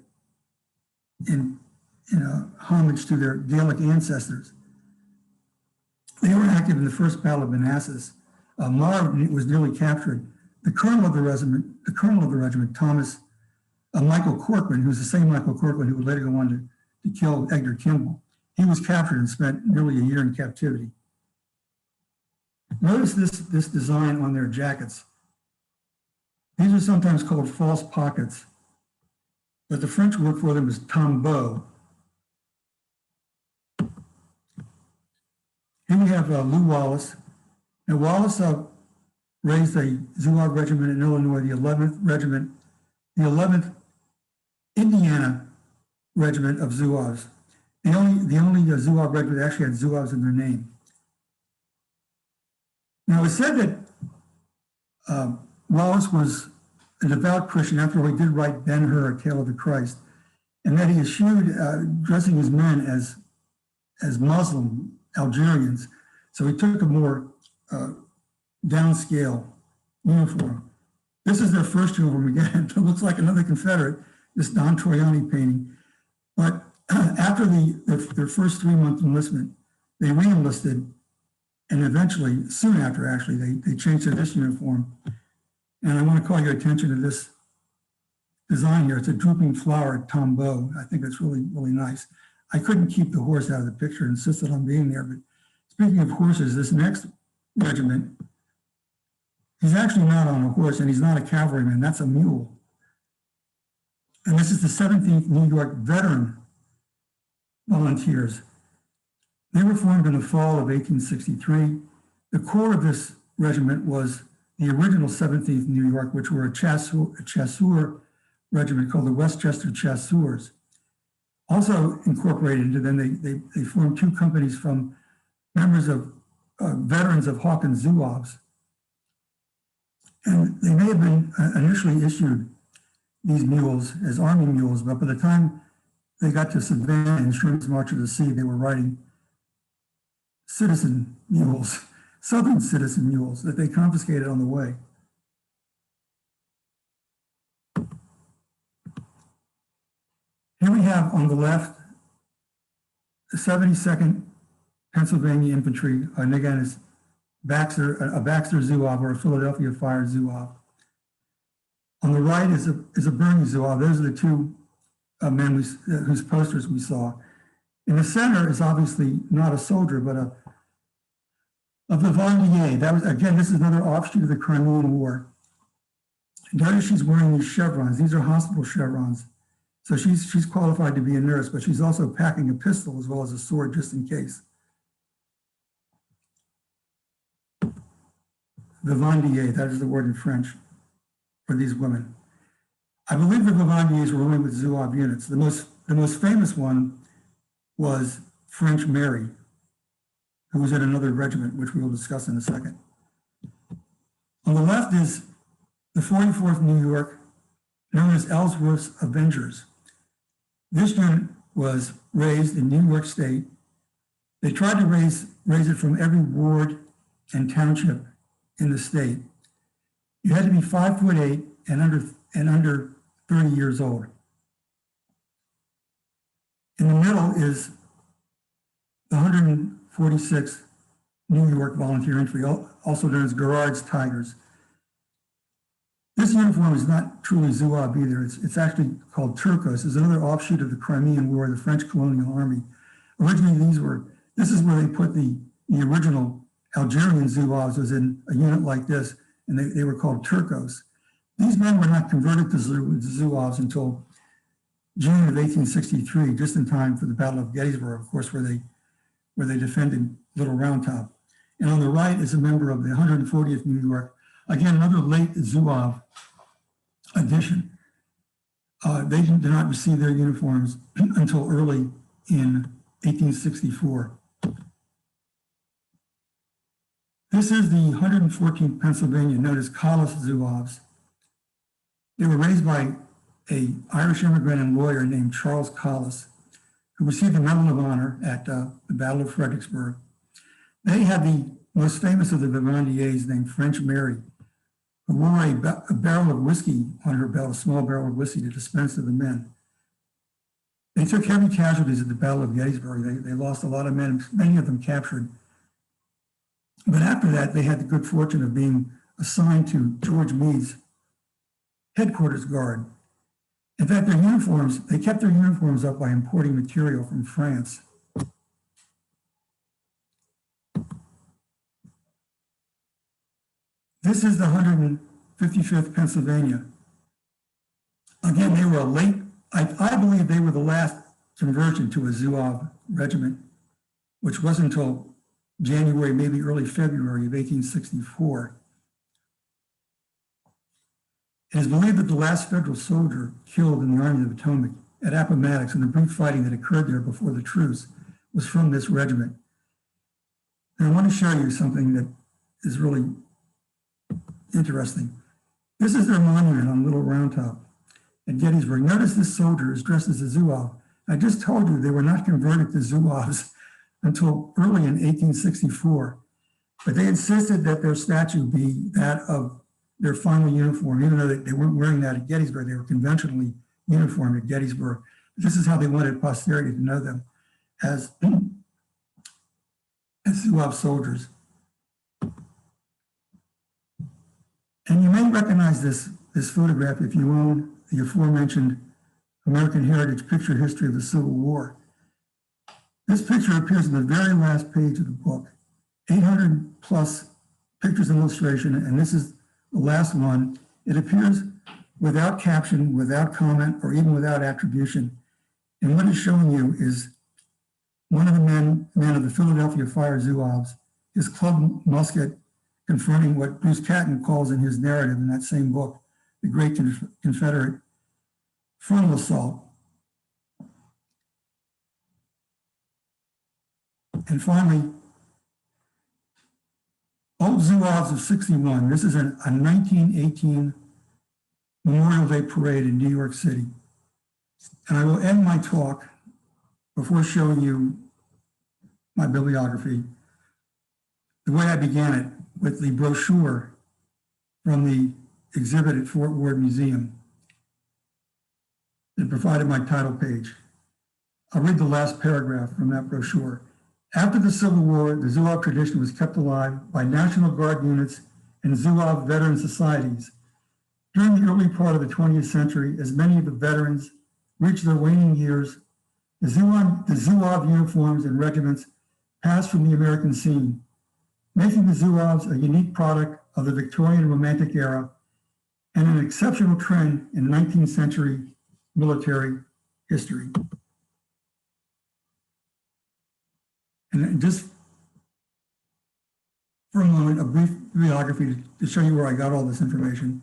in homage to their Gaelic ancestors. They were active in the First Battle of Manassas. Mara was nearly captured. The colonel of the regiment, Thomas Michael Corcoran, who's the same Michael Corcoran who would later go on to kill Edgar Kimball, he was captured and spent nearly a year in captivity. Notice this design on their jackets. These are sometimes called false pockets, but the French word for them is tombeau. Here we have Lew Wallace. Now Wallace raised a Zouave regiment in Illinois, the 11th Regiment, the 11th Indiana Regiment of Zouaves. The only Zouave regiment that actually had Zouaves in their name. Now it's said that Wallace was a devout Christian. After all, he did write Ben-Hur, A Tale of the Christ, and that he eschewed dressing his men as Muslim Algerians. So he took a more downscale uniform. This is their first uniform again. It looks like another Confederate, this Don Troiani painting. But after their first 3-month enlistment, they re-enlisted, and eventually, soon after actually, they changed to this uniform. And I want to call your attention to this design here. It's a drooping flower tombeau. I think it's really, really nice. I couldn't keep the horse out of the picture, insisted on being there. But speaking of horses, this next regiment, he's actually not on a horse and he's not a cavalryman, that's a mule. And this is the 17th New York Veteran Volunteers. They were formed in the fall of 1863. The core of this regiment was the original 17th New York, which were a chasseur regiment called the Westchester Chasseurs. Also incorporated into them, they formed 2 companies from members of veterans of Hawkins Zouaves. And they may have been initially issued these mules as army mules, but by the time they got to Savannah and Sherman's March of the Sea, they were riding citizen mules, Southern citizen mules that they confiscated on the way. Here we have on the left, the 72nd Pennsylvania Infantry, and again, it's a Baxter Zouave or a Philadelphia Fire Zouave. On the right is a Bernie Zouave. Those are the 2 men whose posters we saw. In the center is obviously not a soldier, but a vivandier. That was, again, this is another offshoot of the Crimean War. Notice she's wearing these chevrons. These are hospital chevrons. So she's qualified to be a nurse, but she's also packing a pistol as well as a sword just in case. Vivandier, that is the word in French for these women. I believe the vivandiers were only with Zouave units. The most famous one was French Mary, who was in another regiment, which we will discuss in a second. On the left is the 44th New York, known as Ellsworth's Avengers. This unit was raised in New York State. They tried to raise it from every ward and township in the state. You had to be 5'8" and under 30 years old. In the middle is the 146th New York Volunteer Infantry, also known as Garrard's Tigers. This uniform is not truly Zouave either. It's actually called Turcos. It's another offshoot of the Crimean War, the French colonial army. Originally, this is where they put the original Algerian Zouaves, was in a unit like this, and they were called Turcos. These men were not converted to Zouaves until June of 1863, just in time for the Battle of Gettysburg, of course, where they defended Little Round Top. And on the right is a member of the 140th New York, again, another late Zouave addition. They did not receive their uniforms until early in 1864. This is the 114th Pennsylvania, known as Collis Zouaves. They were raised by an Irish immigrant and lawyer named Charles Collis, who received the Medal of Honor at the Battle of Fredericksburg. They had the most famous of the vivandiers named French Mary, who wore a barrel of whiskey on her belt, a small barrel of whiskey to dispense to the men. They took heavy casualties at the Battle of Gettysburg. They lost a lot of men, many of them captured. But after that, they had the good fortune of being assigned to George Meade's headquarters guard. In fact, their uniforms, they kept their uniforms up by importing material from France. This is the 155th Pennsylvania. Again, they were a late, I believe they were the last conversion to a Zouave regiment, which wasn't until January, maybe early February of 1864. It is believed that the last federal soldier killed in the Army of the Potomac at Appomattox in the brief fighting that occurred there before the truce was from this regiment. And I want to show you something that is really interesting. This is their monument on Little Round Top at Gettysburg. Notice this soldier is dressed as a Zouave. I just told you they were not converted to Zouaves until early in 1864, but they insisted that their statue be that of their final uniform, even though they weren't wearing that at Gettysburg. They were conventionally uniformed at Gettysburg. This is how they wanted posterity to know them as Zouave soldiers. And you may recognize this photograph if you own the aforementioned American Heritage Picture History of the Civil War. This picture appears in the very last page of the book, 800 plus pictures and illustration, and this is the last one. It appears without caption, without comment, or even without attribution. And what it's showing you is one of the men of the Philadelphia Fire Zouaves, his club musket confronting what Bruce Catton calls in his narrative in that same book, the Great Confederate Frontal Assault. And finally, Old Zouaves of 61. This is a 1918 Memorial Day parade in New York City. And I will end my talk before showing you my bibliography the way I began it, with the brochure from the exhibit at Fort Ward Museum that provided my title page. I'll read the last paragraph from that brochure. After the Civil War, the Zouave tradition was kept alive by National Guard units and Zouave veteran societies. During the early part of the 20th century, as many of the veterans reached their waning years, the Zouave uniforms and regiments passed from the American scene, making the Zouaves a unique product of the Victorian Romantic era and an exceptional trend in 19th century military history. And just for a moment, a brief bibliography to show you where I got all this information.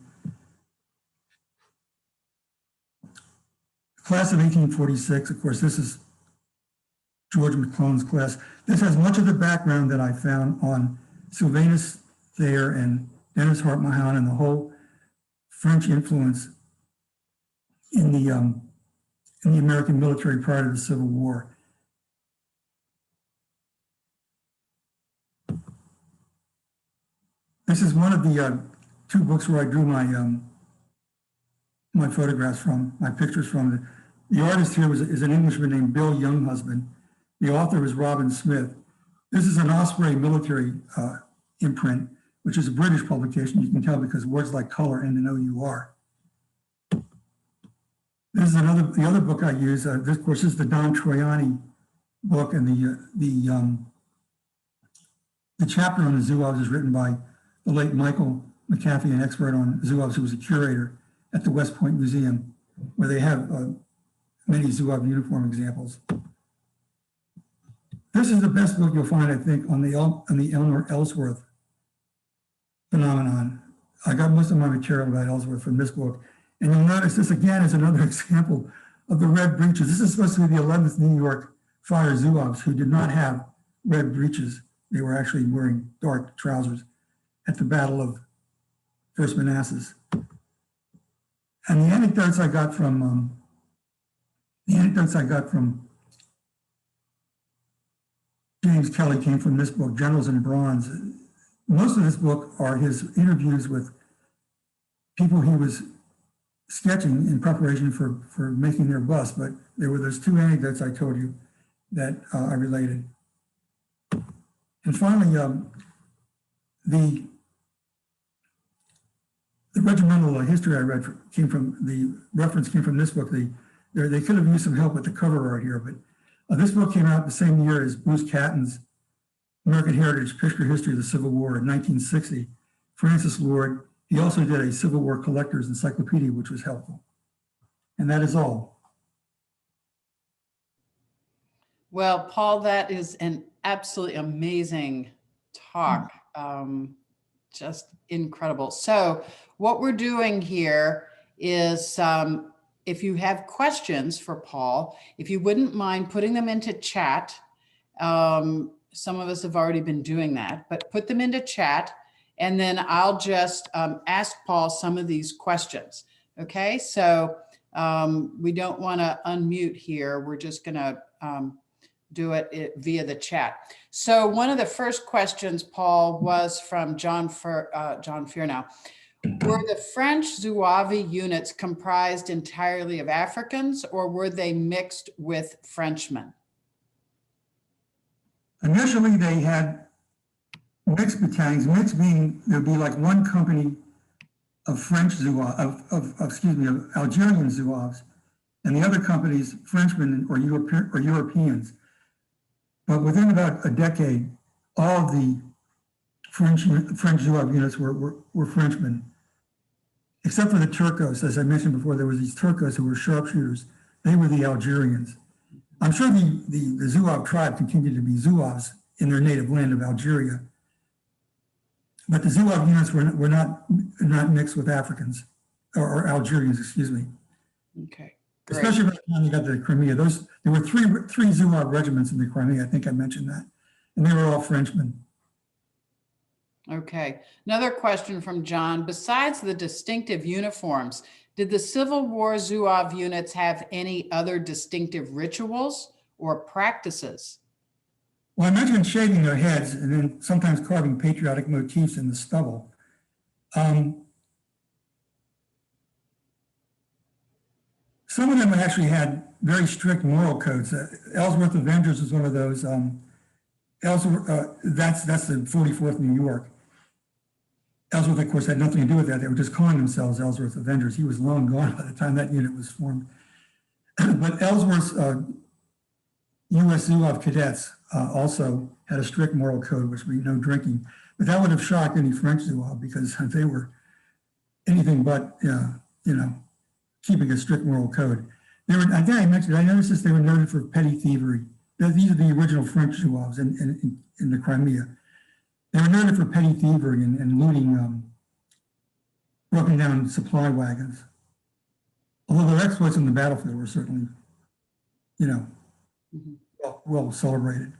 The class of 1846, of course, this is George McClellan's class. This has much of the background that I found on Sylvanus Thayer and Dennis Hart Mahan and the whole French influence in the American military prior to the Civil War. This is one of the two books where I drew my my photographs from, my pictures from. The artist here is an Englishman named Bill Younghusband. The author is Robin Smith. This is an Osprey military imprint, which is a British publication. You can tell because words like color end in O-U-R. This is the other book I use. This, of course, is the Don Troiani book, and the chapter on the Zouaves is written by the late Michael McAfee, an expert on Zouaves, who was a curator at the West Point Museum, where they have many Zouave uniform examples. This is the best book you'll find, I think, on the Eleanor Ellsworth phenomenon. I got most of my material about Ellsworth from this book. And you'll notice this again is another example of the red breeches. This is supposed to be the 11th New York Fire Zouaves, who did not have red breeches. They were actually wearing dark trousers at the Battle of First Manassas. And the anecdotes I got from James Kelly came from this book, Generals in Bronze. Most of this book are his interviews with people he was sketching in preparation for making their bust, but there were those two anecdotes I told you that I related. And finally, the regimental history I read came from, the reference came from this book. They could have used some help with the cover art here, but this book came out the same year as Bruce Catton's American Heritage Picture History of the Civil War in 1960. Francis Lord, he also did a Civil War collector's encyclopedia, which was helpful. And that is all.
Well, Paul, that is an absolutely amazing talk. Just incredible. So what we're doing here is, if you have questions for Paul, if you wouldn't mind putting them into chat. Some of us have already been doing that, but put them into chat, and then I'll just ask Paul some of these questions. Okay, so we don't want to unmute here. We're just going to do it via the chat. So one of the first questions, Paul, was from John Fearnow. Were the French Zouave units comprised entirely of Africans, or were they mixed with Frenchmen?
Initially, they had mixed battalions, mixed meaning there'd be like one company of French Zouaves, of Algerian Zouaves, and the other companies, Frenchmen or Europeans. But within about a decade, all of the French Zouave units were Frenchmen, except for the Turcos. As I mentioned before, there was these Turcos who were sharpshooters. They were the Algerians. I'm sure the Zouave tribe continued to be Zouaves in their native land of Algeria, but the Zouave units were not mixed with Africans or Algerians, excuse me.
Okay. Great.
Especially by the time they got to the Crimea. There were three Zouave regiments in the Crimea. I think I mentioned that, and they were all Frenchmen.
Okay. Another question from John. Besides the distinctive uniforms, did the Civil War Zouave units have any other distinctive rituals or practices?
Well, I mentioned shaving their heads and then sometimes carving patriotic motifs in the stubble. Some of them actually had very strict moral codes. Ellsworth Avengers was one of those. That's the 44th New York. Ellsworth, of course, had nothing to do with that. They were just calling themselves Ellsworth Avengers. He was long gone by the time that unit was formed. But Ellsworth's U.S. Zouave cadets also had a strict moral code, which would be no drinking. But that would have shocked any French Zouave because they were anything but, keeping a strict moral code. I noticed this, they were noted for petty thievery. These are the original French Zouaves in the Crimea. They were noted for petty thievery and looting broken down supply wagons. Although their exploits in the battlefield were certainly, well celebrated.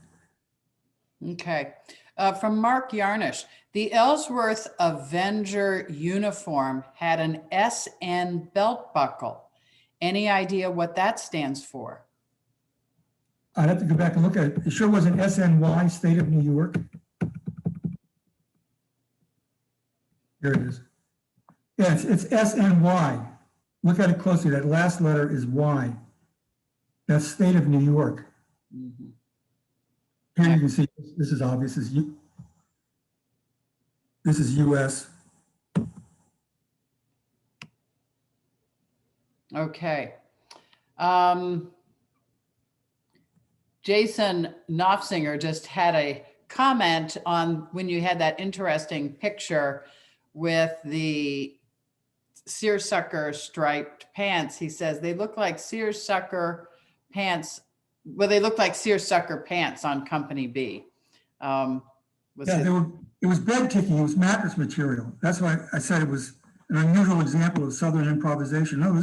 Okay. From Mark Yarnish, the Ellsworth Avenger uniform had an SN belt buckle. Any idea what that stands for?
I'd have to go back and look at it. It sure was an SNY, State of New York. Here it is. Yeah, it's SNY. Look at it closely. That last letter is Y. That's State of New York.
Mm-hmm.
Here you can see, this is obvious. This is US.
Okay. Jason Knopfsinger just had a comment on when you had that interesting picture with the seersucker striped pants. He says they look like seersucker pants. Well, they look like seersucker pants on Company B.
It was bed ticking. It was mattress material. That's why I said it was an unusual example of Southern improvisation. No,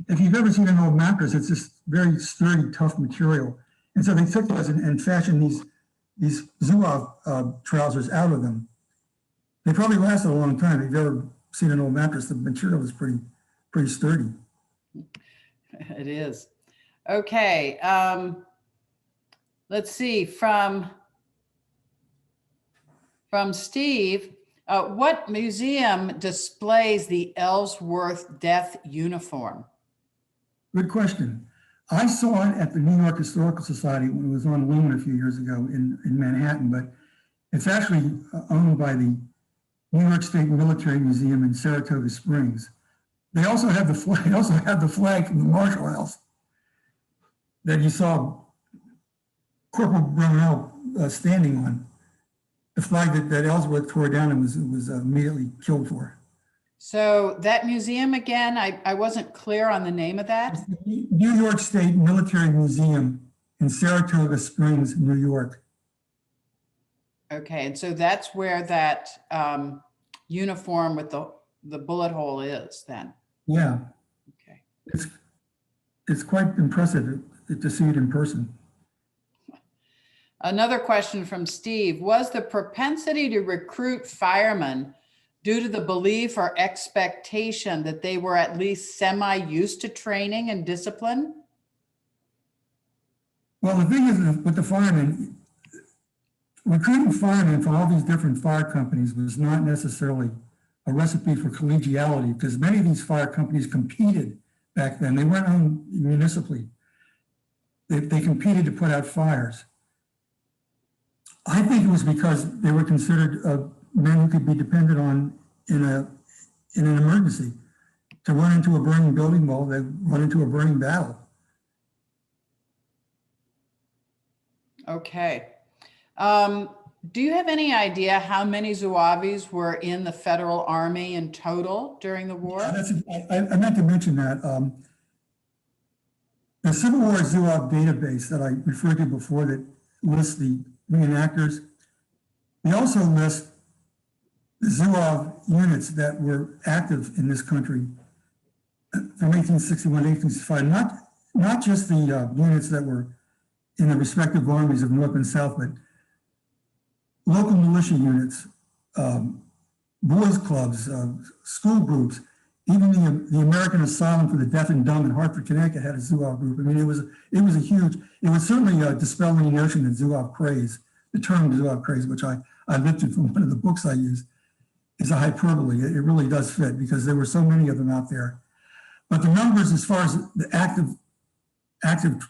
if you've ever seen an old mattress, it's this very sturdy, tough material. And so they took those and fashioned these Zouave trousers out of them. They probably lasted a long time. If you've ever seen an old mattress, the material is pretty sturdy.
It is. Okay. Let's see, from Steve, what museum displays the Ellsworth death uniform?
Good question. I saw it at the New York Historical Society when it was on loan a few years ago in Manhattan, but It's actually owned by the New York State Military Museum in Saratoga Springs. They also have the flag, from the Marshall House that you saw Corporal Brownell standing on. The flag that Ellsworth tore down and was immediately killed for.
So that museum again, I wasn't clear on the name of that.
New York State Military Museum in Saratoga Springs, New York.
Okay, and so that's where that uniform with the bullet hole is then.
Yeah,
Okay.
it's quite impressive to see it in person.
Another question from Steve. Was the propensity to recruit firemen due to the belief or expectation that they were at least semi-used to training and discipline?
Well, the thing is with the firemen, recruiting firemen for all these different fire companies was not necessarily a recipe for collegiality, because many of these fire companies competed back then. They weren't owned municipally. They competed to put out fires. I think it was because they were considered men who could be depended on in an emergency. To run into a burning building, well, they run into a burning battle.
Okay. Do you have any idea how many Zouaves were in the federal army in total during the war?
I meant to mention that. The Civil War Zouave database that I referred to before that lists the reenactors, they also list the Zouave units that were active in this country from 1861 to 1865, not just the units that were in the respective armies of North and South, but local militia units, boys clubs, school groups, even the American Asylum for the Deaf and Dumb in Hartford, Connecticut had a Zouave group. I mean, it was it would certainly dispel any notion that Zouave craze, the term Zouave craze, which I lifted from one of the books I used, is a hyperbole. It really does fit because there were so many of them out there. But the numbers as far as the active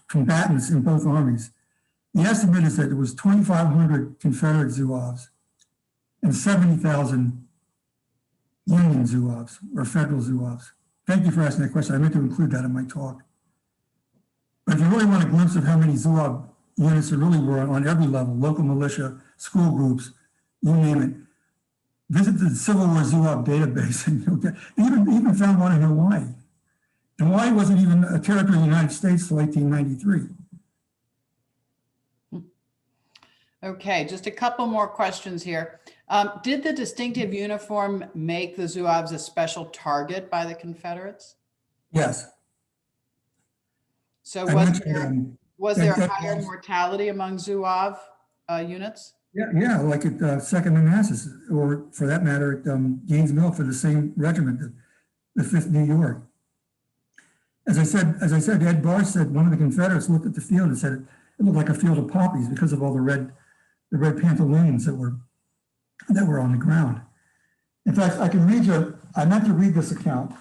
combatants in both armies, the estimate is that there was 2,500 Confederate Zouaves and 70,000 Union Zouaves or federal Zouaves. Thank you for asking that question. I meant to include that in my talk. But if you really want a glimpse of how many Zouave units there really were on every level, local militia, school groups, you name it, visit the Civil War Zouave database and you'll get, even found one in Hawaii. Hawaii wasn't even a territory of the United States till 1893.
Okay, just a couple more questions here. Did the distinctive uniform make the Zouaves a special target by the Confederates?
Yes.
So
I
was there
that-
higher mortality among Zouave units?
Yeah, like at 2nd Manassas, or for that matter, at Gaines Mill for the same regiment, the 5th New York. As I said, Ed Barr said one of the Confederates looked at the field and said it looked like a field of poppies because of all the red pantaloons that were on the ground. In fact, I meant to read this account.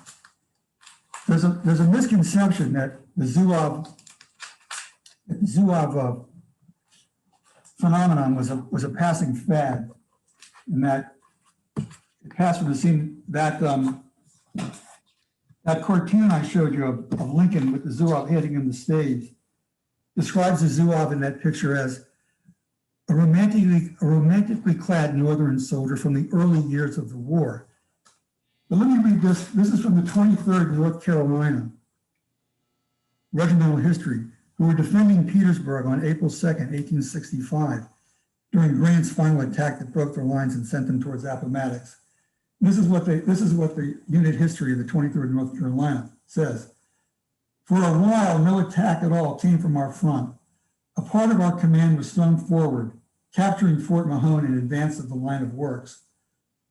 There's a misconception that the Zouave phenomenon was a passing fad, and that it passed from the scene that that cartoon I showed you of Lincoln with the Zouave hitting him the stage describes the Zouave in that picture as a romantically clad northern soldier from the early years of the war. But let me read this. This is from the 23rd North Carolina Regimental History, who were defending Petersburg on April 2nd, 1865, during Grant's final attack that broke their lines and sent them towards Appomattox. This is what the unit history of the 23rd North Carolina says. For a while, no attack at all came from our front. A part of our command was thrown forward, capturing Fort Mahone in advance of the line of works.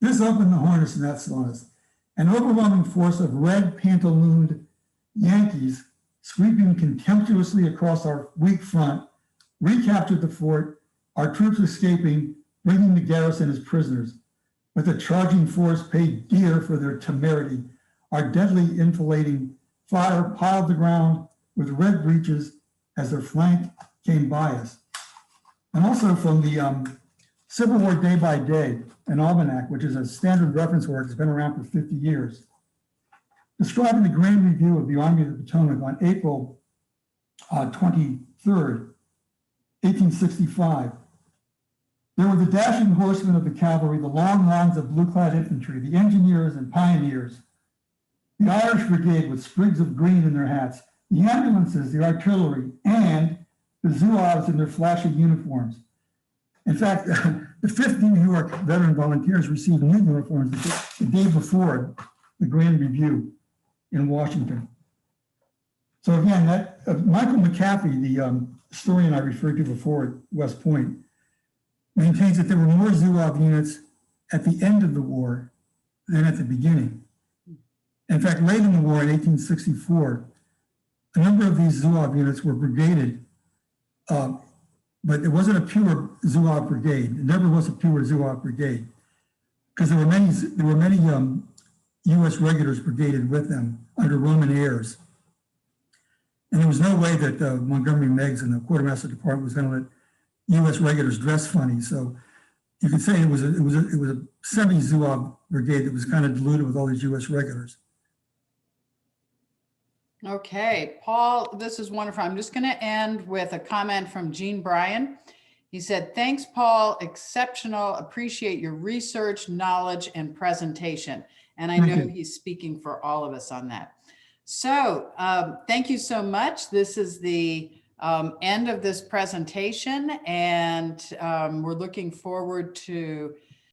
This opened the hornet's nest on us. An overwhelming force of red pantalooned Yankees sweeping contemptuously across our weak front, recaptured the fort, our troops escaping, bringing the garrison as prisoners. But the charging force paid dear for their temerity. Our deadly enfilading fire piled the ground with red breaches as their flank came by us. And also from the Civil War Day by Day, an almanac, which is a standard reference work that's been around for 50 years, describing the Grand Review of the Army of the Potomac on April 23rd, 1865. There were the dashing horsemen of the cavalry, the long lines of blue-clad infantry, the engineers and pioneers, the Irish brigade with sprigs of green in their hats, the ambulances, the artillery, and the Zouaves in their flashy uniforms. In fact, the 5th New York Veteran Volunteers received new uniforms the day before the Grand Review in Washington. So again, that Michael McAfee, the historian I referred to before at West Point, maintains that there were more Zouave units at the end of the war than at the beginning. In fact, late in the war in 1864, a number of these Zouave units were brigaded, but it wasn't a pure Zouave brigade. It never was a pure Zouave brigade, because there were many U.S. regulars brigaded with them under Roman heirs. And there was no way that Montgomery Meigs and the Quartermaster Department was going to let U.S. regulars dress funny. So you could say it was a semi-Zouave brigade that was kind of diluted with all these U.S. regulars.
Okay, Paul, this is wonderful. I'm just going to end with a comment from Gene Bryan. He said, thanks, Paul. Exceptional. Appreciate your research, knowledge, and presentation. And I know he's speaking for all of us on that. So thank you so much. This is the end of this presentation, and we're looking forward to